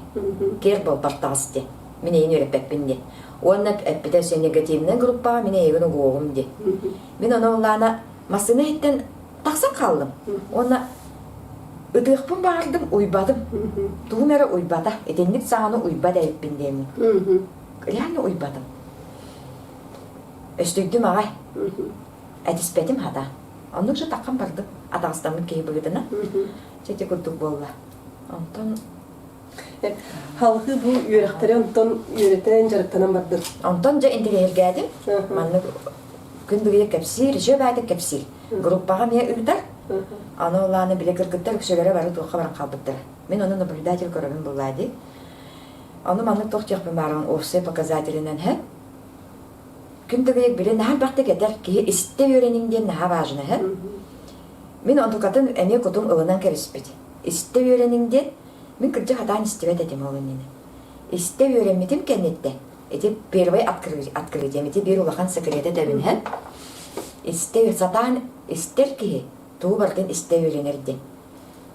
Ger bol partağız de. Mine yeni öğretmekpin de. Onun öpüde sen negatifine gruppa mine eğini oğum de. Min onu olana masını hitten taksan kaldım. Ona ödüğüpün bağırdım, uybadım. Tuğum ere uybada. Edenlik sağını uybada etpin demin. Yani uybadım. Östüydüm ağay. Edispedim hada. Onun için takkan bardım. Adağıstamın keyi bıgıdına. Çekti kulduk bolla. Ondan...
Halkı bu yürekleri ondan yönetilen jarıktanan vardır.
Ondan da indireyir geldim. Manlı gündüğüye kepsir, jöbeyde kepsir. Gruppağa miye ürder. Ana olanı bile kırgıtlar kişilere varı tuğka varan kalbıttır. Ben onun naблюдатель görevim bulaydı. Onu manlı toğçak bimbarın ofse показателинен hep. Gündüğüye bile naha bakta getir ki iste öğrenin diye naha vajına hep. Ben onu kadın ene kudum ığınan kerespedi. İste öğrenin diye ben kırcı hatan istevet edim oğlun yine. İste öğrenmedim kennette. Eti первый открытием, eti bir ulağın sekreti devin hep. İste satan ister ki tuğu barkın iste öğrenirdi.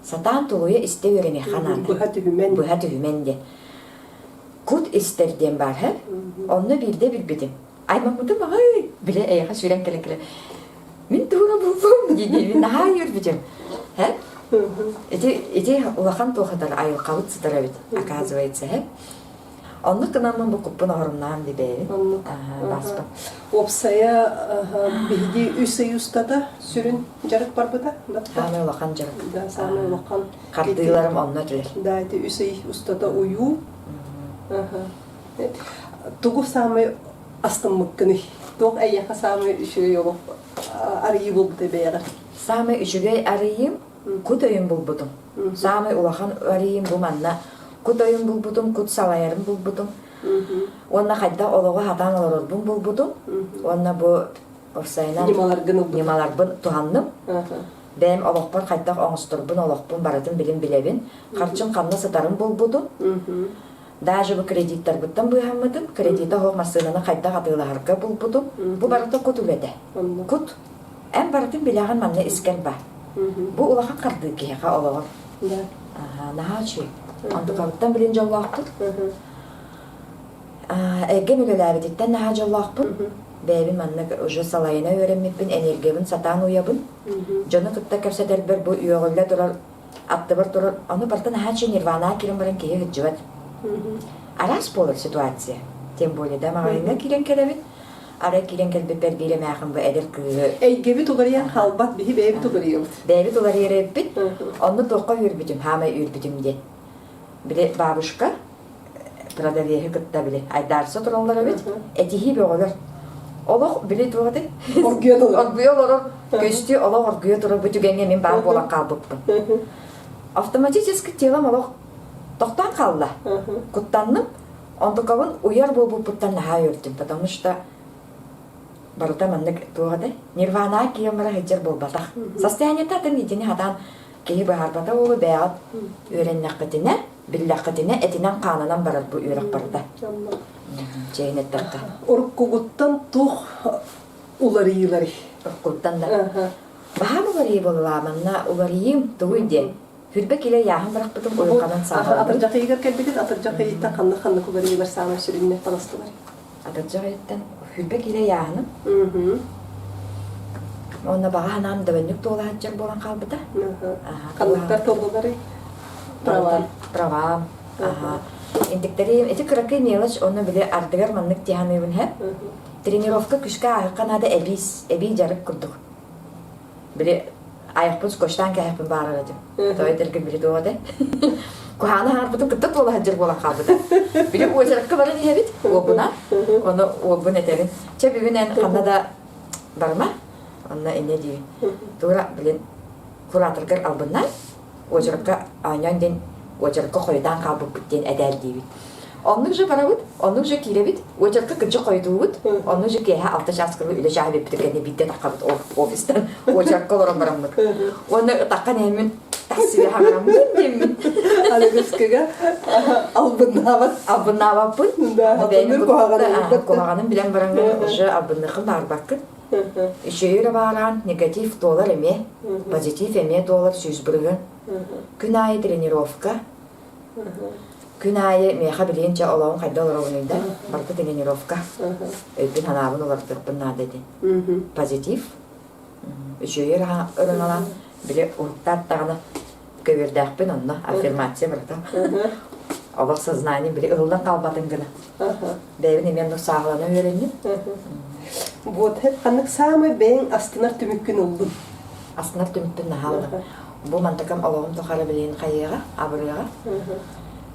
Satan tuğuya iste öğrenir hanada. Buha tühümen de. Kut ister diyen var hep. Onu bir de bilbedim. Ay Mahmut'um ay bile eyha süren kelekele. Min tuğuna buldum dedi. Naha yürüdüm. Hep. Eti ulağın tuğadar ayıl kalıt sıdıra bit. Оказывается hep. Onu kınamın bu kupun ağrımdan diye. Baspa.
Opsaya bilgi üsey ustada sürün jarık var bu da.
Sami ulağın jarık.
Da sami ulağın.
Kartıylarım onunla diler.
Da eti üsey ustada uyu. Tuğu sami astımlıkkını. Tuğ eyyaka sami şöyle yolu arayı buldu beyağı.
Sami üçüge arayayım, kut oyun bulbudum. Sami ulağın arayayım bu manna. Kut oyun bulbudum, kut salayarım bulbudum. Onna hayda oluğa hatan olur bulbudum. Onna bu ofsayla nimalar bun tuhandım. Benim olaqpın hayda oğusturbun, olaqpın baratın bilim bilevin. Karçın kanlı satarım bulbudum. Даже bu kreditler buttan buyamadım. Kredite hoğmasınını hayda hatıyla harika bulbudum. Bu baratı kut ülede. Kut. En baratın bilağın manne isken ba. Bu ulağın kardığı kiyağa olağın. Naha çöy. Andıqalıqdan bilinci Allah'pın. Egen ülelabeditten naha Allah'pın. Beyabin manna ucu salayına öğrenmekbin, energiyabın satan uyabın. Canı kıtta kapsader bir bu üyeğiyle durar, attıbır durar. Onu barda naha çöy nirvana kirin barın kiye hüccüvet. Aras bolur situasiya. Tem bolye da mağayına kiren kelebin. Ara kiren kelbet bir bile mağın bu eder kığı.
Eygebi tuğarayan halbat bihi beyebi tuğarıyor.
Beyebi tuğarıyor ebbit. Onu doqa yürbidim, hama yürbidim de. Bile babuşka, pradavyehi kıtta bile. Aydarsa turanlara bit, etihi bir olur. Olaq bile tuğadı.
Orguya durur.
Orguya durur. Göstü olaq orguya durur. Bu tügenge min bağ bolan kalbıppın. Автоматически телом олaq тоқтан қалды. Куттанным, ондықавын уяр бұл бұттан наға өрдім. Потому что барыта маннык туғады. Нирвана киемара хеджер бұл батақ. Состояние татын етіне хадан кейі бағарбата олы бәғат өреннәққытіне, билләққытіне әтінен қанынан барар бұл өрек барда. Чейнеттарда.
Оркугуттан тух уларыйлары.
Оркуттан да. Баға бұларый болыла, манна уларыйым туғыйде. Hürbe kile yağın bırakmadım uyukanın sağlığı.
Atırcak eğer kelbedin, atırcak eğitten kanlı kulları var sağlam sürünme tanıstılar.
Atırcak eğitten hürbe kile yağını. Onda bağa hanım dövünlük dola haccar bolan kalbıda.
Kanlıklar tolguları. Pravam.
Pravam. İndikleri, eti kırakı neylaç onu bile ardıgar manlık tihanıvın hep. Trenirovka küşka ağıkan adı ebi jarık kurduk. Bile ayakpın koştan ki ayakpın bağırırdım. Toyderki biri doğdu. Kuhana harbudun kıttat ola hacır bolan kalbıda. Biri uğacarakka barın yebit. Oğbuna. Onu oğbun eterin. Çebibinen kanada barma. Onunla ne diyor. Doğra bilin kuratırgır albından. Uğacarakka anyan den uğacarakka koydan kalbıp bitten eder diyor. Onun же барабыт, onun же килебит, уҗакка кыҗы койдубут, onun же кеһә алтыш аскыры үле җавап биткәне битте такабыт офистан, уҗакка лорам барамыт. Оны таккан эмин тасыйы хагарам димин.
Алыгыскага
Абыннавапын.
Да,
коһаганын билен бараңы уже абынныкы бар баккыт. Ишеюре баран негатив долар эме, позитив эме долар сүз бирген. Күнайы тренировка. Күнайы меха билинче олоң кайда олоругунда. Барты тренировка. Өйдүн ханабын олардырпын надеди. Позитив. Үчөйөр ырыңалан биле уртаттагына көбөрдәкпин онно аффирмация барта. Олар сознание биле ылдан калбатын гына. Бәйбин мен саглана öğrendim.
Вот hep kanık самый бен астынар түмүккүн олдун.
Астынар түмүктүн нахалды. Бу мантакам олоғым тохара билен кайыга, абырыга.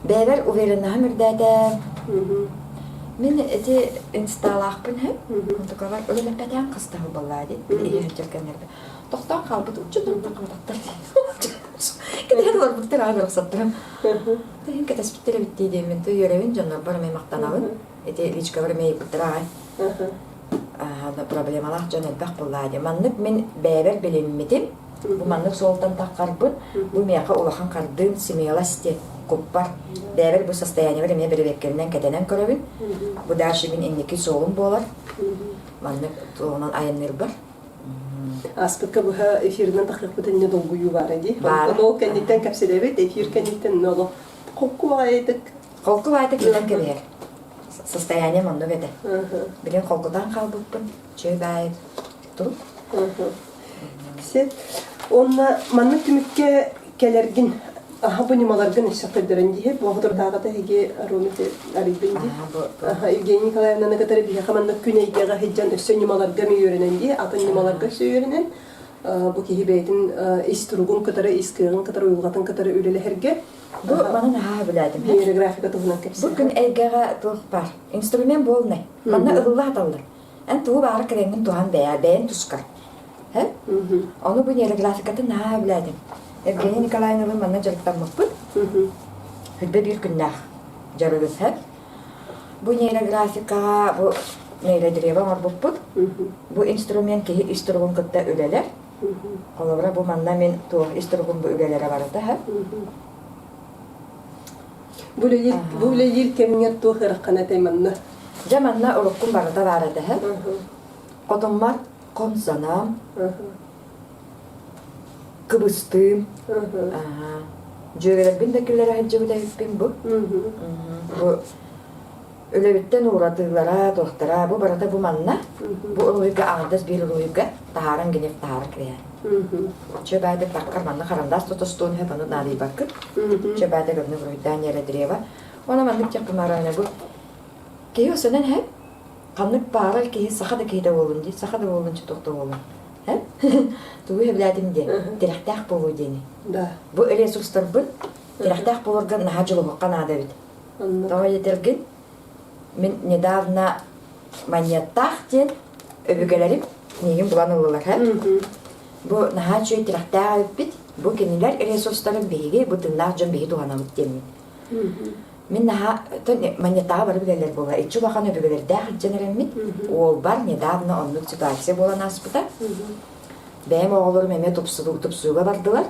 Бәйбер уверенна мирдәдә. Мен эти инсталлахпын хеп. Мантакалар өлемәкәтән кыстагы буллады. Бие җиркәннәр. Тоқтан калбыт учудан тақылдаттар. Кедер бар буттар агыр саттым. Тен кете спиттер битти демен тө йөрәвен җаннар бар мен мактанабын. Эти личка бар мей буттар. Да проблемалар җанат бак буллады. Маннык мен бәйбер белеммидим. Бу маннык солтан таққарбын. Бу мияка улахан кардын семьяласте куппар. Бәйбер бу состояние мен беребеккеннән кетенен көрәбин. Бу дәши мен иннеки солым болар. Маннык тонан айыннар бар.
Аспекка буха эфиринен тахлык бутенне долгую бар иди.
Бар.
Ол кеннитен капселебет эфир кеннитен ноло. Kokku aydık.
Колку вайта килен кебер. Состояние монно бете. Билен колкудан калбыппын. Чөй бай. Туруп.
Sen onna manna tümükke kelерgин aha bu nimalargın işapederen diye bu hadır dağda hege aromete aribindi. Aha Evgeniy Nikolayevna ne kadar bir hamanna güneyge heccan üstü nimalarga mı öğrenen diye atın nimalarga öğrenen. Bu ki hibetin isturugun kadar iskığın kadar uygulatın kadar üreli herge.
Bu bana ha biladim.
Bir grafika tuğunan kapsın.
Bugün evgara tuğ var. Instrument bol ne? Bana ıgıllah atalır. En tuğ var krengin tuğan beya, beyin tuskar. He? Onu bu yere grafikatı ha biladim. Evgeniy Nikolayevna'nın bana jarıktan mıkbıt. Hüdbe bir günler jarıgız hep. Bu yere grafika, bu neyle direva var bıkbıt. Bu instrument ki isturugun kıtta öleler. Olavra bu manna men tuğ isturugun bu ölelere vardı hep.
Bu yıl kemiyet tuğ hırıkkana temanna.
Jamanna ulukkum barada vardı hep. Kotumlar komsanam. Kıbıstım. Cögeler bindekilere hecce de hüppim bu. Bu öyle bitten uğradıklara, doktora, bu barada bu manna. Bu uluğuga ağırdas bir uluğuga taharan genef tahara kreyan. Çöbeyde bakkar manna karandas tutustuğun hep onu nadi bakıp. Çöbeyde gördüğünü uluğudan yere direva. Ona manlık yapım arayana bu. Keyi o senen hep kanlık bağırar keyi sakada keyi de olun diye. Sakada olun çı doktor olun. Hep? Tuğu hebladim diye. Direktah bolu diyeni. Bu öyle sustar bu. Direktah bolurgan nahacılı hokkan adabit. Daha yetergin. Мен недавно маньяттах ден öbürgelerim neyim bulanırlar hep. Bu naha çöy tirahtağ öpbit. Bu kendiler resursların behiği, bu tınlar can behi doğanamıt demin. Мен naha manyattağa barı bileler bola. Etçi bakan öbürgeler dağ generemit. Ol bar nedavno onluk situasiya bolan aspıta. Benim oğullarım eme tupsuğuga bardılar.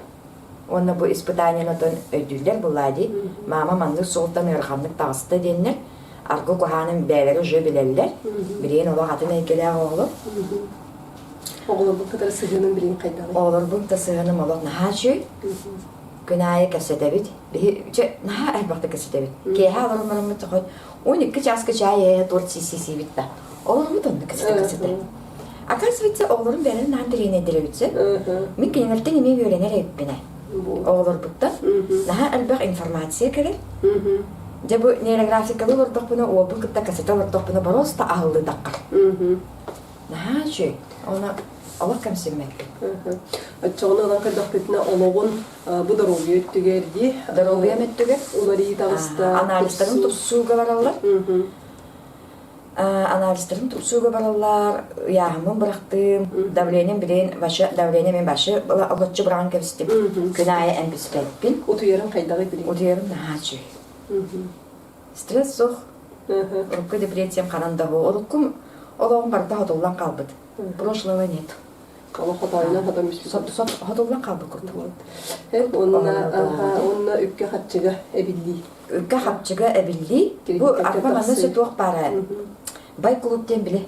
Onunla bu ispıtaniyanın ödüller buladı. Mama manlık soğuktan ırhamlık tağısıda denler. Argo kohanın beyleri jö bilerler. Bireyin ola hatın heykele oğlu.
Oğlum bu kadar sığının bireyin kaydalı.
Oğlur bu da sığınım olur. Naha şöy. Günahı kasetebit. Naha elbakta kasetebit. Keha alırım mı tıkıy. 12 час kıçaya 4 cc bitti. Oğlum bu da onu kasete. Оказывается, oğlum benim nahan bireyin edirebitse. Min kenarten emeği öğrenir hep bine. Oğlur bu da. Naha elbak informasiya kerer. Ja bu neyrografikali ortak buna o bu kıtta kasete ortak buna barosta ahıllı dakkar. Naha şey, ona Allah kamsilmek.
Çoğunu olan kadar bitne oloğun bu daroguya öttügerdi.
Daroguya mettöger.
Ular iyi tağısta.
Analistlerin tupsuğu varallar. Analistlerin tupsuğu varallar. Yağımı bıraktım. Davlenim bilen başı, davlenim başı alotçu bırakın kevstim. Günahı en bisikletpin.
Otuyarın kaydağı bilin.
Otuyarın naha şey. Stres soğuk. Olukku depressiyam karandağı. Olukkum olağın barda hodollan kalbıdı. Proşlava net.
Allah hatayına hadam üstü.
Hodollan kalbı kurdu.
Hep onunla ükke hatçıga ebilli.
Ükke hatçıga ebilli. Bu arpa manı süt oğuk bara. Bay kulüpten bile.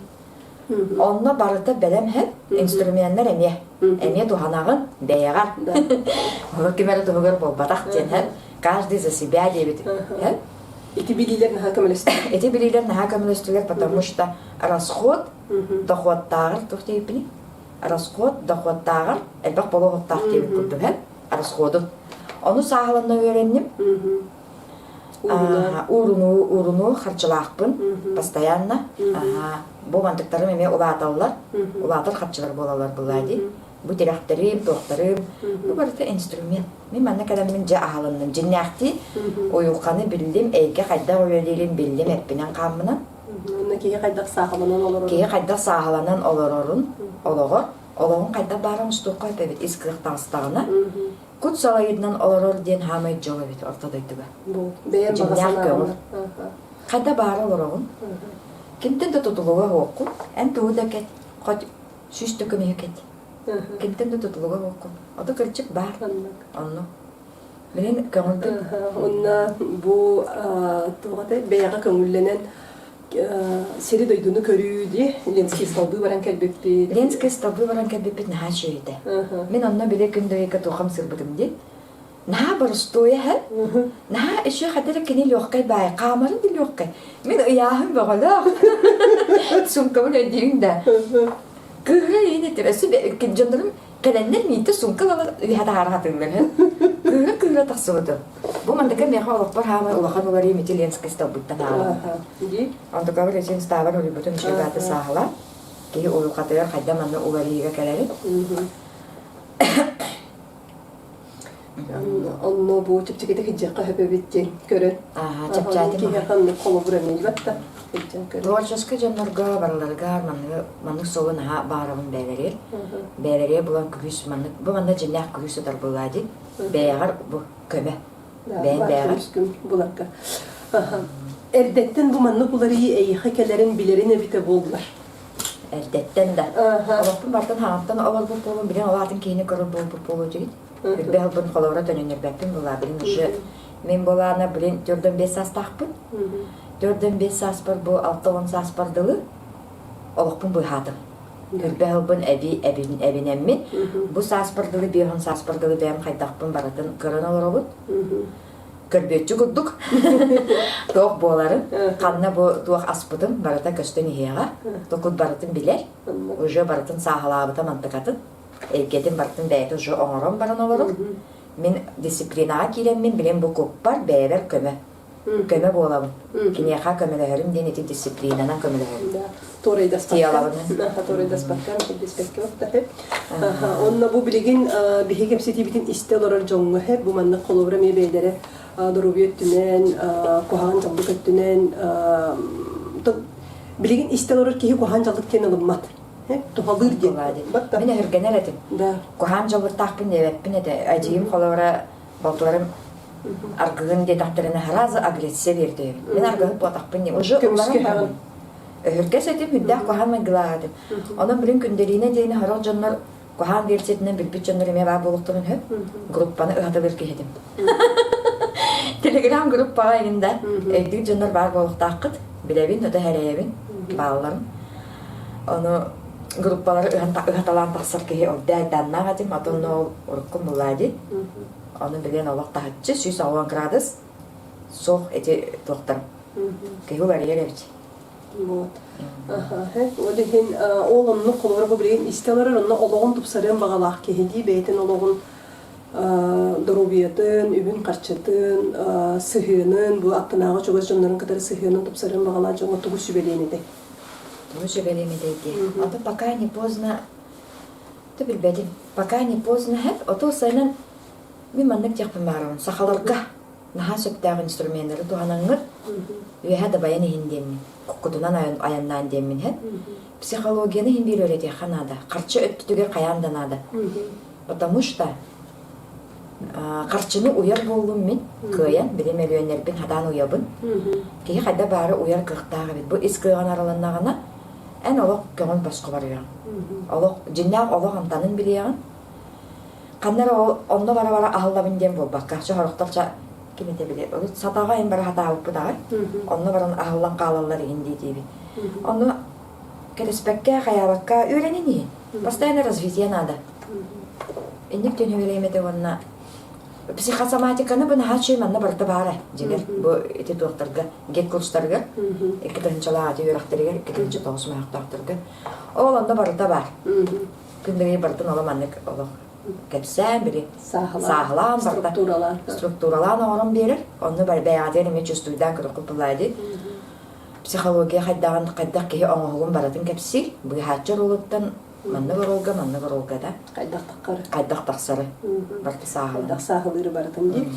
Onunla barıda belem hep instrümentler emiye. Emiye tuhanağın beyagar. Olur kimere tuhugur bol batak diyen hep. Каждый за себя дебит.
Эти билилер наха көмөлөстү.
Эти билилер наха көмөлөстүлөр, потому что расход, доходтагыр тухтейпини. Расход, доходтагыр, элбак болохтак деп күттү хеп. Расходу. Onu sağlanma öğrendim. Uruну харчылаакпын постоянно. Bu mantıklarım eme ulatallar. Ulatal харчылар болалар булады. Bu direktörüm, doktorum. Bu barıta instrument. Мен манна кадамын жа ахалынным. Жиннакти oyuqanı bildim, eyke qayda öğrenelim bildim hepinen kamынан.
Онна кие кайдак сахаланан олор.
Кие qayda sağlanan olororun, oloğor. Oloğun qayda barın stoqqa evet iskıqtağıstağına. Kut salayından oloror diyen hamay jol evet ortadaydıga.
Bu beğen bagasana.
Qayda barı oloğun. Kimden de tutuluğa hoqu. En tuğda ket. Qat süstü kömeye ket. Kimden de tutuluğa hoqu. O da kırçık bar. Onu. Мен көңүлдү.
Онна бу тугата бейга көңүлленен сери дойдуну көрүүдү Ленский столбы баран келбеппи.
Ленский столбы баран келбеппи наха шөйдө. Мен онна биле күндө эке тухам сырбыдым ди. Наха бар стоя ха. Наха эше хадыр кени лёгкай бай, камарын ди лёгкай. Мен ыяхым багала. Сумкамын өдүңдө. Кыгы эне тересе жандарым Kelenler miydi sunkalar hada harhatınlar. Kıra tasıdı. Bu mandaka meha olakbar hama olakan olari mitilenski stabuttan hala. Onda kabul için stavar oli bütün şirkatı sahla. Ki olukatlar kadda manna olariga keleri.
Onno bu çipçikete hicaka hebebitti görün.
Aha çapçaydı mı?
Ki yakan kolu buranı batta.
Doğruçaskı canlarga barlarga manı solun ha barabın beyleri. Beyleri bulan kürüs manı. Bu manı cennet kürüsü dar buladı. Beyler bu köme. Beyler.
Bulakka. Erdetten bu manı buları iyi hekelerin bilerine bite buldular.
Erdetten de. Allah'ın bardan hanaptan awal bu polun bilen Allah'ın keyini körür bu polu jigit. Bir halbın kolavra dönenler beppin bula bilin. Men bolana bilen 4-5 sas taqpın. 4-5 sas var bu 6-10 sas var dılı. Olaqpın bu hadım. Bir halbın ebinemmin. Bu sas var dılı, bir sas var dılı benim qaydaqpın baratın kırın olurabın. Körbetçi kudduk. Toq bolarım. Qanna bu toq aspıdım. Barata köstön iheğa. Toqud baratın biler. Ucu baratın sahalabıta mantıqatın. Evgedim baratın bəyəti ucu onurum baran olurum. Men disiplinağa kilemmin bilen bu koppar bəyəber köme. Köme boğalabın. Kineha kömeləhərim den eti disiplinana kömeləhərim.
Toraydas bakkan. Toraydas bakkan. Dispekki vakta hep. Onna bu biligin bihi kemseti bitin istel orar jongu hep. Bu manna kolovra me beylere. Dorubi öttünen, kohan çaldık öttünen. Biligin istel orar ki kohan çaldık ten alınmat. Tuhalır diye.
Ben hırgenel edim. Kohan çaldık taqpın eveppin ede. Acıyım kolovra baltlarım. Argığın de dahtarına harazı agresiye verdi. Ben argığı bu taqpın ne.
Kömüskü hemen.
Hırges edim, hüddah kohan mı gıladım. Onun birin kündeliğine deyini haral canlar kohan versetinden bilbit canlar eme bağ boluqtırın hep. Gruppanı ıhata verkehedim. Telegram gruppa ayında evdeki canlar bağ boluqtaqıt. Bilevin, o da hereyevin, bağlarım. Onu gruppaları ıhatalan taqsar kehe oldu. Danna gadim, atonno urukkum bulaydı. Onu bilen olaq tahatçı, 160 gradus. Soğuk eti toqtarım. Kehe var yer evci.
O dehin oğlumnu kolovra bu biligin isteler onunla oloğun tupsarın bağalaq kehedi. Beytin oloğun dorobiyatın, übün qarçatın, sıhığının, bu attınağı çoğuz jonların kadar sıhığının tupsarın bağalaq jonga tuğu sübeleyini de.
Tuğu sübeleyini de. Ото пока не поздно, то bilbedim. Пока не поздно hep, ото sayılan mimanlık yapın barın. Saxalarga, naha söktağın instrumentleri tuğananır. Ve hada bayan hindemin. Kukutunan ayandan demin hep. Psixologiyani hindir öyle diye kanada. Qarçı öttüdüge qayandanada. Потому что qarçını uyar boldum men. Kıyan, bilim elöğünler bin hadan uyabın. Keyi qayda bari uyar kıqtağı bit. Bu is kıygan aralanağına en olaq köngün basqı var ya. Olaq, jinnaq olaq amtanın biliyağın. Qanlar onda bara ahıllabın dem bol. Bak, qarçı horuktalça kimete bilir. Satağa en bara hata alıp bu dağı. Onda baran ahıllan qalallar indi deybi. Onu Кетеспекке, хаябакка үйренени. Постоянно развитие надо. Инник төнө беремете онна. Психосоматиканы бу нахачы манна барда бара. Дигер бу эти докторга, гет курстарга, экитенчала ати юрактырга, экитенче тоосмактактырга. Ол анда барда бар. Күндеге бардын ола маннык ола. Кепсен бири сахлам барда. Структуралар орун берер. Онны бар бәядер эме чувствуйдан кыркылайды. Психология хайдаган кайдак ки оңогун баратын кепси. Бу хачыр улуттан манны горолга да. Кайдак таксары. Барты сахлам.
Кайдак сахылыры баратын ди.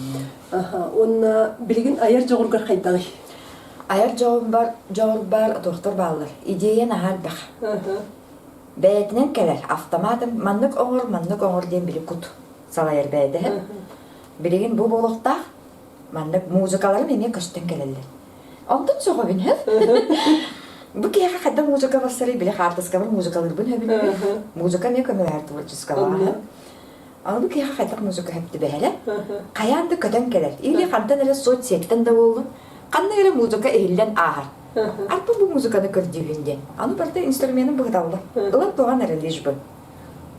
Онна билген аяр жогургар кайдагы.
Аяр жогур бар доктор баллар. Идея нахал бак. Бәйтінен келер, автоматым маннык оңыр ден білі күт салайыр бәйді. Білеген бұл болуқтақ, маннык музыкалары мене көстен келелер. Онтын соға бін Бұл кейға қайда музыка басыры білі қартысқа бір музыкалар бін өбін. Музыка мен көмілер творческалар. Аны бұл кейға қайдақ музыка өпті бәлі. Қаянды көтен келер. Или қантан әрі соцсеттен да болды. Қанны әрі музыка әйілден ағар. Арпы бұл музыканы көрдігінде. Аны барда инструментін бұғдалды. Ұлан туған әрілдеш бұл.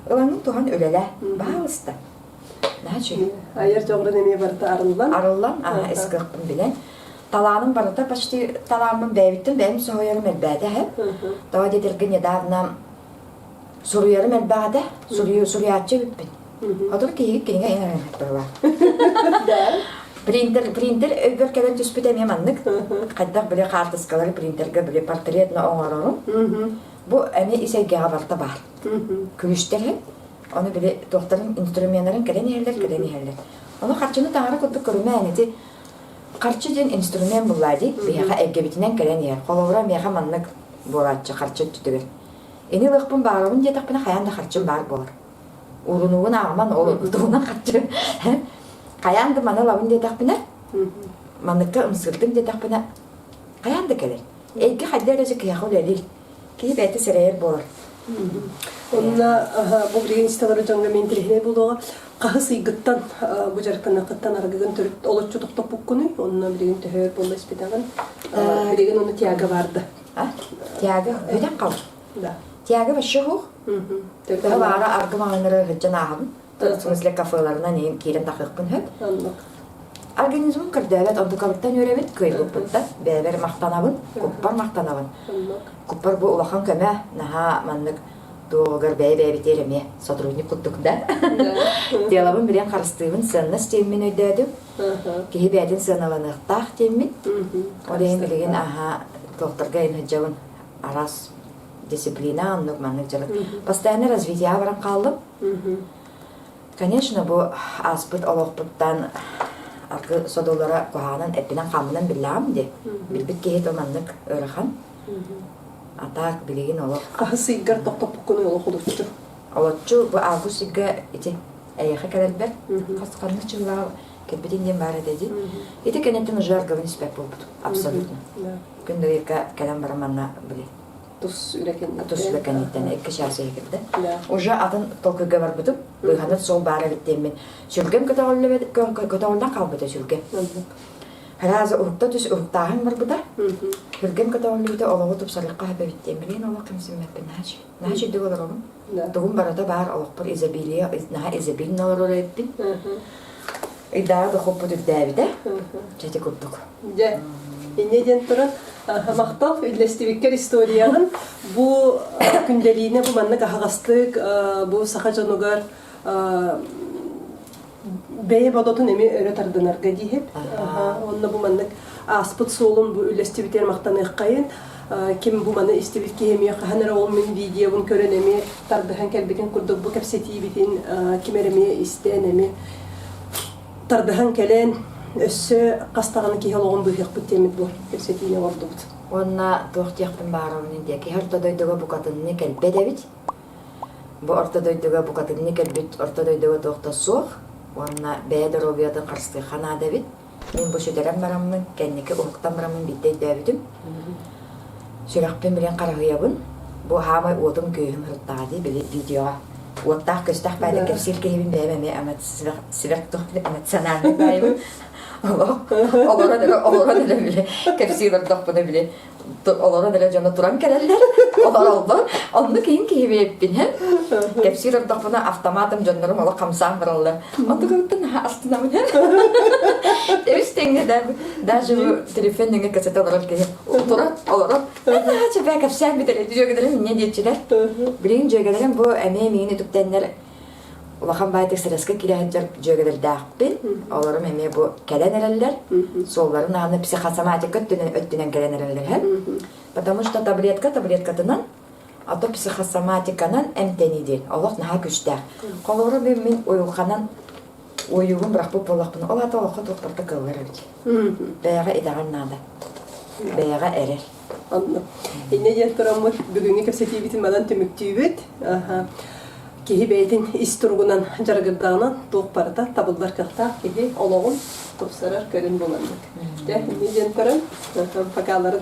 Ұланның туған өлелі. Бағылысты. Нәчі?
Айыр жоғырын еме барды арылан?
Арылан, әскіқпін білен. Таланым барда, почти таламын бәйбіттім, бәйім соғыярым әлбәді. Дава дедіргі недавна сұруярым әлбәді, сұруятчы бүтпін. Одыр кейгіп кенеге ең әрімет бұрлар. Принтер өбір кәлін түспіт әме маннык. Қайдақ біле қартысқалары принтерге біле портретіна оңарорым. Бұ әме исәйгеға барда бар. Күліштер оны біле доқтарын инструментларын кәлен ерлер. Оны қарчыны таңары көтті көріме әнеті. Қарчы ден инструмент бұлады, бейға әгgebетінен кәлен ер. Қолауыра меға маннык боладшы қарчы түтігір. Ені лықпын бағылығын детақпына қаянда қарчын бар болар. Урынуын ағыман ол ұтуынан қарчы. Қаянды маны лавын детақпына, маныққа ұмсырдың детақпына қаянды келер. Әйгі қайдар өзі кияқыл әліл. Кейіп әті сірәйер болар.
Онна бұл бірген істалары жаңға мен тілігіне болуға қағыс үйгіттан, бұл жарықтан ақыттан арғығын түріп олат жұтықтық бұл күні, онна бірген төхер болу іспетағын, бірген оны тияғы барды.
Тияғы өйден қалыр. Тияғы башы ғуқ. Тағы бары арғы мағыныры ғыджан ағым. В смысле кафеларына нейін кейлен тақықпын хөп. Организмін кірдәлет, онды қалыптан өребет көй бұппытта. Бәбер мақтанабын, күппар мақтанабын. Күппар бұл ұлақан көмә, наға маннык доғығыр бәй-бәй ереме сотрудник құттықда. Делабын бірен қарыстығын сынны стеймін өйдәдім. Кейі бәйден сыналанықтақ деймін. Олейін білеген доқтырға ең хүджауын арас дисциплина аннық маннык жылы. Постоянно развития баран қалдым. Конечно, бұл аспыт олықпыттан арқы содолара қоғанын әппінен қамынан білам де. Білбіт кейет оманнык ұрыған. Атақ білеген олық.
Қағыс үйгер тоқтап бұқыны олық олықчу.
Олықчу бұл август үйгі әйеқі кәлелбер. Қасқанны чылау кәлбетінден бары деді. Еті кәнеттен ұжар ғывын іспәп болбыд. Абсолютно. Күнді үйгі кәлем бараманна біле.
Тус
үрәкәнеттен әккі шасы егірді. Уже атын толкыға бар бұтып, бұйғанат сол бары біттеммен. Сүргем көтауылдан қалбыды сүргем. Харазы ұруқта түс ұруқтағын бар бұда. Сүргем көтауылды біті олығы тұп сарыққа әбі біттеммен. Олық кімсін мәппен нәчі дөгі олар олым. Дұғын барада бар олық бір изабилия, наға изабилин олар олар әппін. Идағы да қоп бұдыр дәбі дә. Жәте көптік.
Енеден тұрын мақтал үйлестібеккер историягын бұл күнделігіне бұл манны қағастық, бұл сақа жануғар бәйі бадотын әме өрі тардынарға дейіп. Онына бұл манны аспыт солын бұл үйлестібектер мақтаны қайын. Кем бұл маны істебет кейемей қағаныр ол мен видеоын көрін әме тардыған кәлбетін күрдік бұл кәпсеті бетін кемереме істен әме тардыған кәлен өссі қастағаны кейхалығын бұйық бүттемет бұл кәпсетіне орды бұд.
Онна тоқтияқпын бағырауының де кей ортодойдыға бұқатынны кәлбет әбіт. Бұл ортодойдыға бұқатынны кәлбет ортодойдыға тоқта соқ. Онна бәйді робияды қарсты қана әбіт. Мен бұл шөдерен барамның кәннекі ұлықтан барамның биттейді әбітім. Сүрақпен білен қарағыябын. Бұл хамай отым көйім ғырттағы білі видеоға. Оттақ көстақ бәді кәпсел кейбін бәймәме әмәт сivek emotsionalny bäybi. Олора деле биле. Кепсилер докпуна биле. Олора деле жана туран келелер. Олар олду. Онну кийин кийбеппин. Кепсилер докпуна автоматым жоннорум ола камсаам бараллар. Отугуттан астына мен. Эстеңге даже телефонныңа касет олар келе. Турат олар. Ача бак кепсаам битере жөгөдөрүм эмне дейчилер. Билин жөгөдөрүм бу эме мени туптаннар. Улахан байтык сырасқа киләһәҗәр җөгәләрдәкпин. Аларым эме бу кәләнәләр. Солларын аны психосоматика өттенән кәләнәләр. Потому что таблеткатынан ато психосоматиканан эмтенидер. Аллах наһа күчтә. Калыры мен уйганан уйгым бирак бу болакны. Алар тагы доктор кыллар бит. Бәяга идарәннәдә. Бәяга эрер.
Anladım. Ne diye toramır bugünkü kapseti bitim madan tümüktübüt. Aha. Kihi beytin isturgunan jargırdağına doğup parata tabıllar kılta kihi oloğun topsarar körün bulandık. Ne diye toram? Pakaların